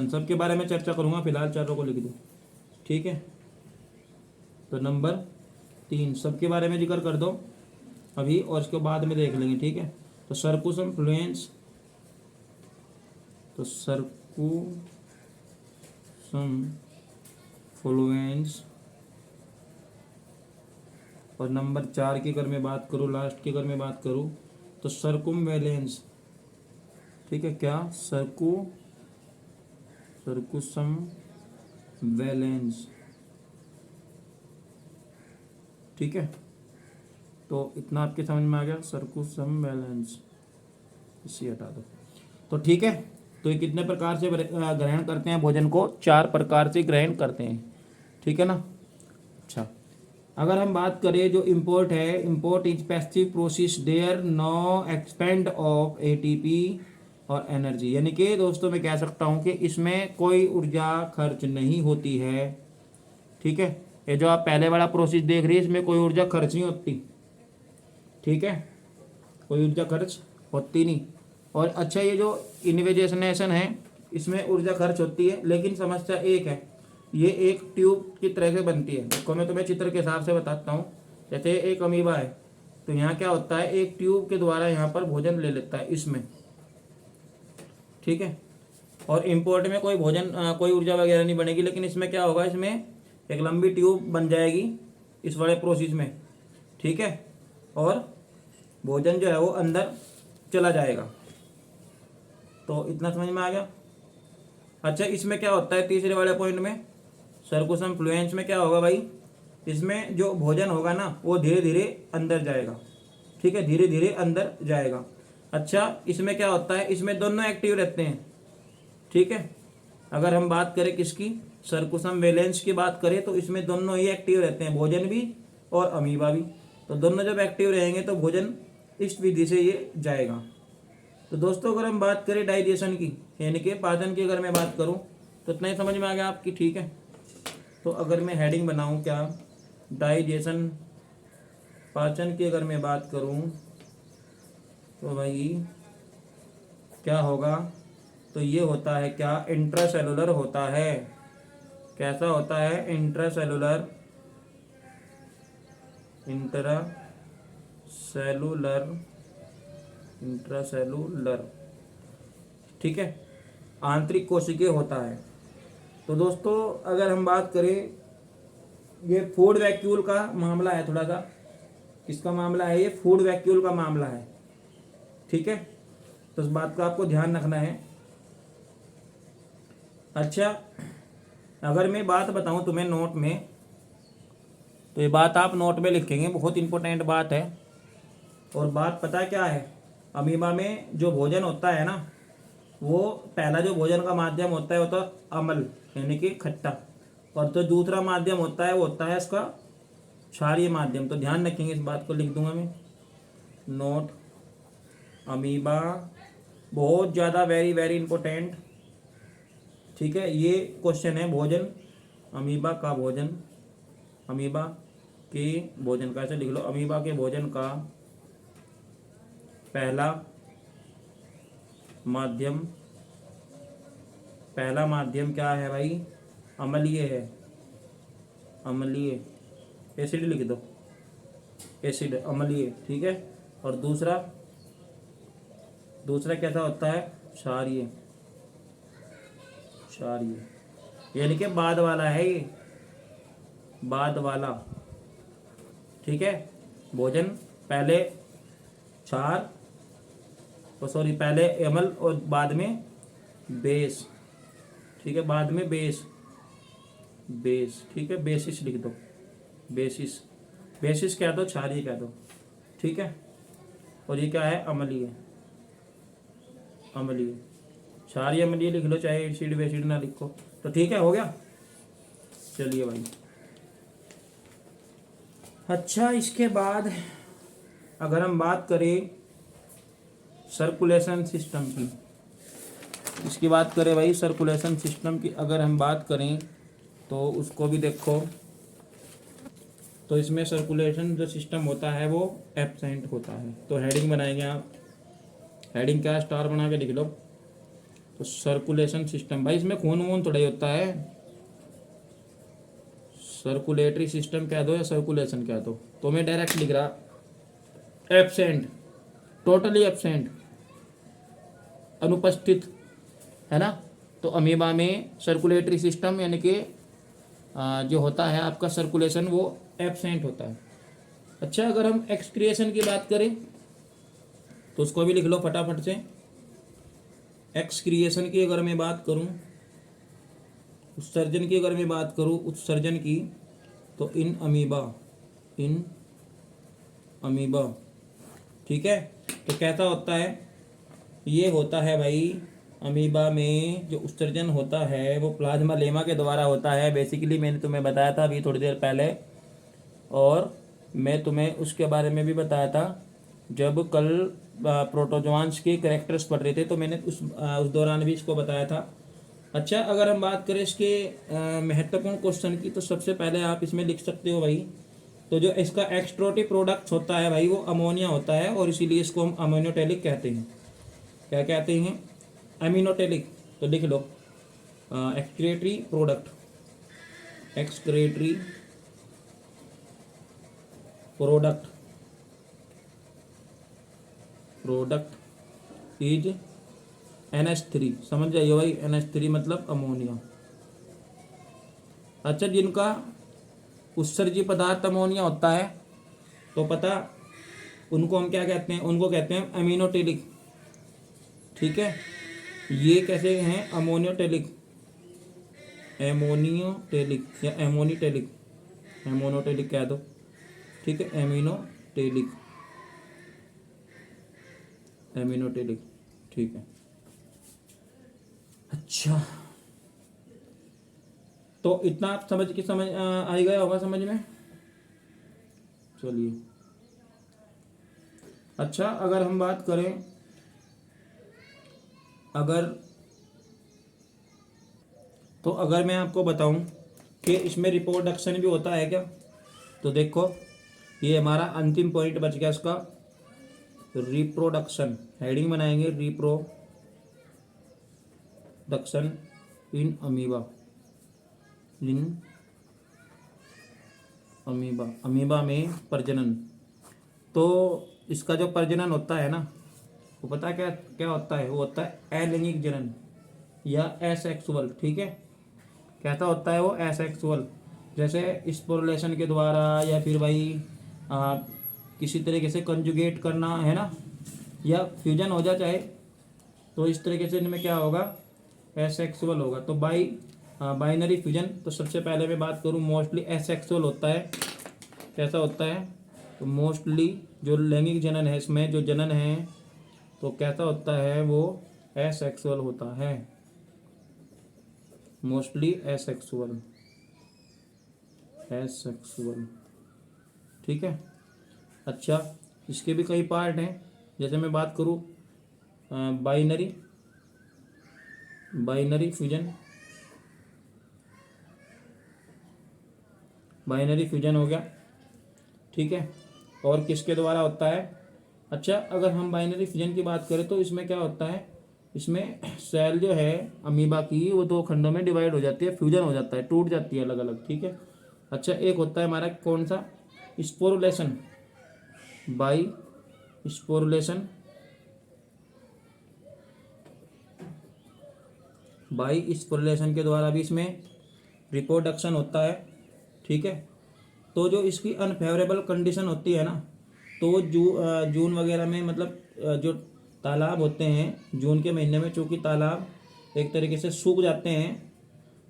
सबके बारे में चर्चा करूंगा, फिलहाल चारों को लिख दो। ठीक है, तो नंबर 3 सबके बारे में जिक्र कर दो अभी, और इसके बाद में देख लेंगे। ठीक है, तो सर्कुसम फ्लुएंस, तो सर्कुसम फ्लुएंस। और नंबर 4 की अगर मैं बात करूँ, लास्ट की अगर मैं बात करूँ, तो सर्कुमवेलेंस। ठीक है, क्या सर्कुसम वैलेंस। ठीक है, तो इतना आपके समझ में आ गया, सर्कुसम वैलेंस। इसे हटा दो। तो ठीक है, तो ये कितने प्रकार से ग्रहण करते हैं भोजन को? 4 प्रकार से ग्रहण करते हैं। ठीक है ना। अच्छा, अगर हम बात करें जो इम्पोर्ट है, import is passive process, there no expend of ATP और एनर्जी। यानी कि दोस्तों मैं कह सकता हूँ कि इसमें कोई ऊर्जा खर्च नहीं होती है। ठीक है, ये जो आप पहले वाला प्रोसेस देख रही है, इसमें कोई ऊर्जा खर्च नहीं होती। ठीक है, कोई ऊर्जा खर्च होती नहीं। और अच्छा, ये जो इन्वेजेशनेशन है, इसमें ऊर्जा खर्च होती है, लेकिन समस्या एक है, ये एक ट्यूब की तरह से बनती है। देखो मैं तुम्हें चित्र के हिसाब से बताता हूँ। जैसे एक अमीबा है, तो यहाँ क्या होता है, एक ट्यूब के द्वारा यहाँ पर भोजन ले लेता है इसमें। ठीक है, और इम्पोर्ट में कोई भोजन कोई ऊर्जा वगैरह नहीं बनेगी, लेकिन इसमें क्या होगा, इसमें एक लंबी ट्यूब बन जाएगी इस वाले प्रोसेस में। ठीक है, और भोजन जो है वो अंदर चला जाएगा। तो इतना समझ में आ गया। अच्छा, इसमें क्या होता है तीसरे वाले पॉइंट में, सर्कुसम फ्लुएंस में क्या होगा भाई, इसमें जो भोजन होगा ना वो धीरे धीरे अंदर जाएगा। ठीक है, धीरे धीरे अंदर जाएगा। अच्छा, इसमें क्या होता है, इसमें दोनों एक्टिव रहते हैं। ठीक है, अगर हम बात करें किसकी, सर्कुसम वैलेंस की बात करें, तो इसमें दोनों ही एक्टिव रहते हैं, भोजन भी और अमीबा भी। तो दोनों जब एक्टिव रहेंगे तो भोजन इस विधि से ये जाएगा। तो दोस्तों अगर हम बात करें डाइजेशन की, यानी कि पाचन की अगर मैं बात करूं, तो इतना ही समझ में आ गया आपकी। ठीक है, तो अगर मैं हेडिंग बनाऊं क्या, डाइजेशन, पाचन की अगर मैं बात करूं, तो भाई क्या होगा, तो ये होता है क्या, इंट्रासेलुलर होता है। कैसा होता है, इंट्रासेलुलर, इंट्रासेलुलर, इंट्रासेलुलर। ठीक है, आंतरिक कोशिकीय होता है। तो दोस्तों अगर हम बात करें, ये फूड वैक्यूल का मामला है, थोड़ा सा किसका मामला है, ये फूड वैक्यूल का मामला है। ठीक है, तो इस बात का आपको ध्यान रखना है। अच्छा, अगर मैं बात बताऊं तुम्हें नोट में, तो ये बात आप नोट में लिखेंगे, बहुत इंपॉर्टेंट बात है। और बात पता क्या है, अमीबा में जो भोजन होता है ना, वो पहला जो भोजन का माध्यम होता है वो तो अम्ल यानी कि खट्टा, और जो दूसरा माध्यम होता है वो होता है इसका क्षारीय माध्यम। तो ध्यान रखेंगे, इस बात को लिख दूंगा मैं नोट। अमीबा बहुत ज़्यादा वेरी वेरी इंपॉर्टेंट। ठीक है, ये क्वेश्चन है, भोजन, अमीबा का भोजन, अमीबा के भोजन का, ऐसे लिख लो, अमीबा के भोजन का पहला माध्यम, पहला माध्यम क्या है भाई, अम्लीय है, अम्लीय, एसिड लिख दो, एसिड, अम्लीय। ठीक है, और दूसरा, दूसरा कैसा होता है, क्षारीय, क्षारीय यानी कि बाद वाला है ये, बाद वाला। ठीक है, भोजन पहले क्षार, सॉरी पहले अम्ल और बाद में बेस। ठीक है, बाद में बेस, बेस। ठीक है, बेसिस लिख दो, बेसिस, बेसिस क्या दो, क्षारीय क्या दो। ठीक है, और ये क्या है, अम्लीय, अम्लीय, क्षारीय अम्लीय लिख लो, चाहे एसिड वेसिड ना लिखो। तो ठीक है, हो गया। चलिए भाई, अच्छा इसके बाद अगर हम बात करें सर्कुलेशन सिस्टम की, इसकी बात करें भाई, सर्कुलेशन सिस्टम की अगर हम बात करें, तो उसको भी देखो। तो इसमें सर्कुलेशन जो सिस्टम होता है वो एब्सेंट होता है। तो हेडिंग बनाएंगे आप, हेडिंग क्या, स्टार बना के लिख लो। तो सर्कुलेशन सिस्टम, भाई इसमें खून वून थोड़ा ही होता है, सर्कुलेटरी सिस्टम कह दो या सर्कुलेशन कह दो। तो मैं डायरेक्ट लिख रहा एब्सेंट, टोटली एब्सेंट, अनुपस्थित, है ना। तो अमीबा में सर्कुलेटरी सिस्टम यानी कि जो होता है आपका सर्कुलेशन वो एब्सेंट होता है। अच्छा, अगर हम एक्सक्रिएशन की बात करें तो उसको भी लिख लो फटाफट से। एक्सक्रिएशन की अगर मैं बात करूं, उत्सर्जन की अगर मैं बात करूं, उत्सर्जन की, तो इन अमीबा, ठीक है। तो कैसा होता है, ये होता है भाई, अमीबा में जो उत्सर्जन होता है वो प्लाज्मा लेमा के द्वारा होता है। बेसिकली मैंने तुम्हें बताया था अभी थोड़ी देर पहले, और मैं तुम्हें उसके बारे में भी बताया था जब कल प्रोटोजोआंस के कैरेक्टर्स पढ़ रहे थे, तो मैंने उस दौरान भी इसको बताया था। अच्छा, अगर हम बात करें इसके महत्वपूर्ण क्वेश्चन की, तो सबसे पहले आप इसमें लिख सकते हो भाई, तो जो इसका एक्सट्रोटिव प्रोडक्ट होता है भाई वो अमोनिया होता है, और इसीलिए इसको हम अमोनियोटेलिक कहते हैं। क्या कहते हैं? अमीनोटेलिक। तो लिख लो excretory product, excretory product is NH3। समझ जाइए भाई, NH3 मतलब अमोनिया। अच्छा, जिनका उत्सर्जी पदार्थ अमोनिया होता है तो पता उनको हम क्या कहते हैं? उनको कहते हैं अमीनोटेलिक, ठीक है। ये कैसे हैं? अमोनियोटेलिक, एमोनियोटेलिक या एमोनीटेलिक, एमोनोटेलिक कह दो, ठीक है। एमिनोटेलिक, एमिनोटेलिक, ठीक है। अच्छा, तो इतना आप समझ आ ही गया होगा समझ में। चलिए, अच्छा अगर हम बात करें, अगर मैं आपको बताऊं कि इसमें रिप्रोडक्शन भी होता है क्या, तो देखो ये हमारा अंतिम पॉइंट बच गया इसका, रिप्रोडक्शन। हेडिंग बनाएंगे रिप्रोडक्शन इन अमीबा, अमीबा में प्रजनन। तो इसका जो प्रजनन होता है ना, वो पता क्या क्या होता है? वो होता है अलैंगिक जनन या एसेक्सुअल, ठीक है। कैसा होता है वो? एसेक्सुअल। जैसे स्पोरुलेशन के द्वारा, या फिर भाई किसी तरीके से कंजुगेट करना है ना, या फ्यूजन हो जाए चाहे, तो इस तरीके से इनमें क्या होगा? एसेक्सुअल होगा। तो बाइनरी फ्यूजन, तो सबसे पहले मैं बात करूँ, मोस्टली एसेक्सुअल होता है। कैसा होता है? तो मोस्टली जो लैंगिक जनन है, इसमें जो जनन है तो कैसा होता है? वो एसेक्सुअल होता है, मोस्टली एसेक्सुअल, ठीक है। अच्छा, इसके भी कई पार्ट हैं। जैसे मैं बात करूँ बाइनरी फ्यूजन हो गया, ठीक है। और किसके द्वारा होता है? अच्छा, अगर हम बाइनरी फ्यूजन की बात करें तो इसमें क्या होता है? इसमें सेल जो है अमीबा की, वो दो खंडों में डिवाइड हो जाती है, फ्यूजन हो जाता है, टूट जाती है अलग अलग, ठीक है। अच्छा, एक होता है हमारा कौन सा? स्पोरुलेशन, बाई स्पोरुलेशन के द्वारा भी इसमें रिप्रोडक्शन होता है, ठीक है। तो जो इसकी अनफेवरेबल कंडीशन होती है ना, तो जून वगैरह में, मतलब जो तालाब होते हैं जून के महीने में, चूँकि तालाब एक तरीके से सूख जाते हैं,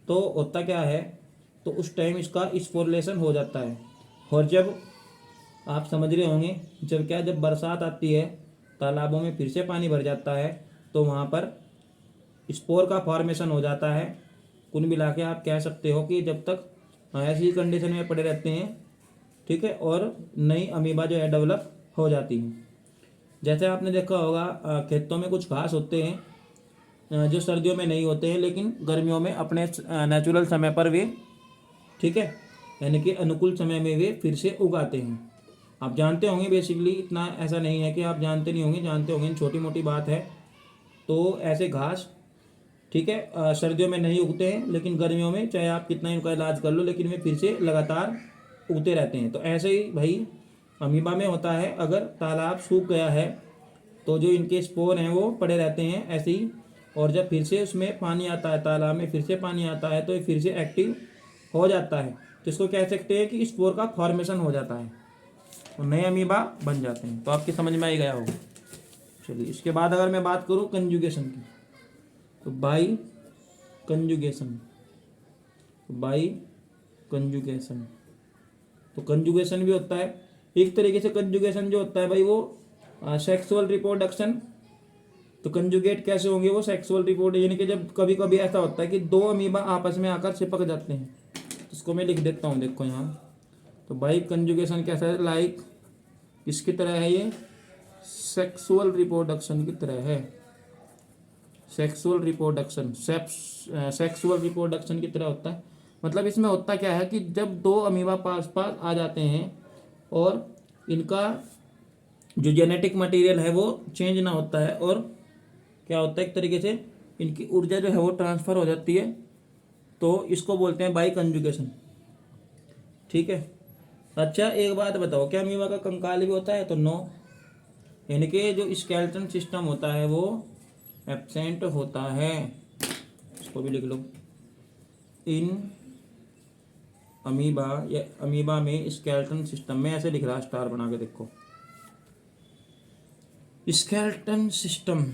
तो होता क्या है? तो उस टाइम इसका स्पोरुलेशन हो जाता है। और जब आप समझ रहे होंगे, जब बरसात आती है, तालाबों में फिर से पानी भर जाता है, तो वहाँ पर स्पोर का फॉर्मेशन हो जाता है। कुल मिला के आप कह सकते हो कि जब तक ऐसी कंडीशन में पड़े रहते हैं, ठीक है, और नई अमीबा जो है डेवलप हो जाती है। जैसे आपने देखा होगा खेतों में कुछ घास होते हैं जो सर्दियों में नहीं होते हैं, लेकिन गर्मियों में अपने नेचुरल समय पर वे, ठीक है, यानी कि अनुकूल समय में वे फिर से उगाते हैं। आप जानते होंगे, बेसिकली इतना ऐसा नहीं है कि आप जानते नहीं होंगे, जानते होंगे, छोटी मोटी बात है। तो ऐसे घास, ठीक है, सर्दियों में नहीं उगते हैं, लेकिन गर्मियों में चाहे आप कितना ही उनका इलाज कर लो, लेकिन वे फिर से लगातार उगते रहते हैं। तो ऐसे ही भाई अमीबा में होता है। अगर तालाब सूख गया है तो जो इनके स्पोर हैं वो पड़े रहते हैं ऐसे ही, और जब फिर से उसमें पानी आता है, तालाब में फिर से पानी आता है, तो ये फिर से एक्टिव हो जाता है तो इसको कह सकते हैं कि स्पोर का फॉर्मेशन हो जाता है और नए अमीबा बन जाते हैं। तो आपकी समझ में आ ही गया होगा। चलिए इसके बाद अगर मैं बात करूँ कंजुगेशन की, तो बाई कंजुगेशन, तो कंजुगेशन भी होता है एक तरीके से। कंजुगेशन जो होता है भाई वो सेक्सुअल रिप्रोडक्शन। तो कंजुगेट कैसे होंगे वो सेक्सुअल रिपोर्ट, यानी कि जब कभी कभी ऐसा होता है कि दो अमीबा आपस में आकर चिपक जाते हैं। तो इसको मैं लिख देता हूँ, देखो यहाँ। तो भाई कंजुगेशन कैसा है, लाइक किसकी तरह है, ये सेक्सुअल रिप्रोडक्शन की तरह है। सेक्सुअल रिप्रोडक्शन सेक्सुअल रिप्रोडक्शन की तरह होता है। मतलब इसमें होता क्या है कि जब दो अमीबा पास पास आ जाते हैं और इनका जो जेनेटिक मटेरियल है वो चेंज ना होता है, और क्या होता है एक तरीके से इनकी ऊर्जा जो है वो ट्रांसफर हो जाती है, तो इसको बोलते हैं बाई कंजुगेशन। ठीक है। अच्छा एक बात बताओ, क्या अमीबा का कंकाल भी होता है? तो नो, यानी कि जो स्केलेटन सिस्टम होता है वो एब्सेंट होता है। इसको भी लिख लो, इन अमीबा या अमीबा में स्केलेटन सिस्टम में, ऐसे लिख रहा स्टार बना के देखो, skeleton system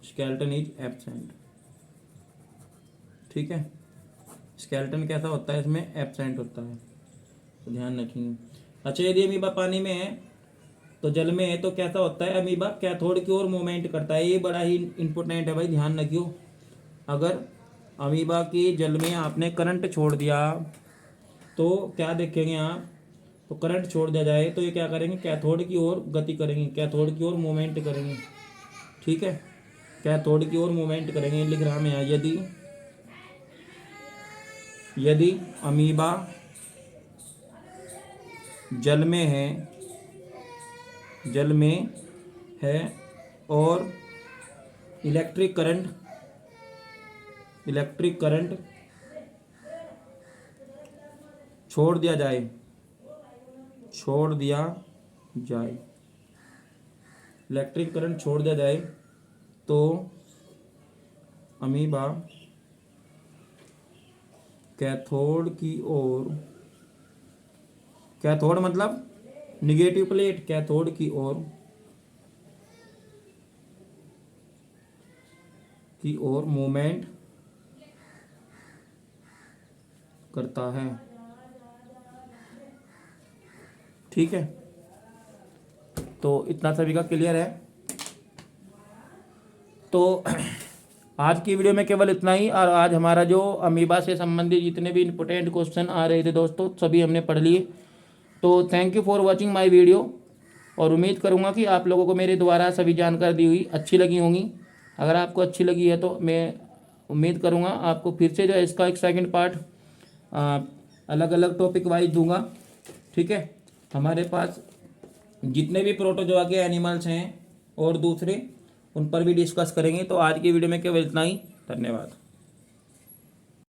skeleton is absent. ठीक है, स्केलेटन कैसा होता है, इसमें एब्सेंट होता है, तो ध्यान रखेंगे। अच्छा यदि अमीबा पानी में है तो जल में है तो कैसा होता है, अमीबा कैथोड की ओर मूवमेंट करता है। ये बड़ा ही इंपॉर्टेंट है भाई, ध्यान रखियो। अगर अमीबा की जल में आपने करंट छोड़ दिया तो क्या देखेंगे आप, तो करंट छोड़ दिया जाए तो ये क्या करेंगे, कैथोड की ओर गति करेंगे, कैथोड की ओर मूवमेंट करेंगे। ठीक है, कैथोड की ओर मूवमेंट करेंगे। लिख रहा मैं यहाँ, यदि अमीबा जल में है और इलेक्ट्रिक करंट छोड़ दिया जाए इलेक्ट्रिक करंट छोड़ दिया जाए तो अमीबा कैथोड की ओर, कैथोड मतलब निगेटिव प्लेट, कैथोड की ओर मूवमेंट करता है। ठीक है, तो इतना सभी का क्लियर है। तो आज की वीडियो में केवल इतना ही, और आज हमारा जो अमीबा से संबंधित जितने भी इंपॉर्टेंट क्वेश्चन आ रहे थे दोस्तों, सभी हमने पढ़ लिए। तो thank you for watching my video, और उम्मीद करूंगा कि आप लोगों को मेरे द्वारा सभी जानकारी दी हुई अच्छी लगी होंगी। अगर आपको अच्छी लगी है तो मैं उम्मीद करूंगा आपको फिर से जो है इसका एक सेकंड पार्ट अलग अलग टॉपिक वाइज दूंगा। ठीक है, हमारे पास जितने भी प्रोटोजोआ के एनिमल्स हैं और दूसरे, उन पर भी डिस्कस करेंगे। तो आज की वीडियो में केवल इतना ही, धन्यवाद।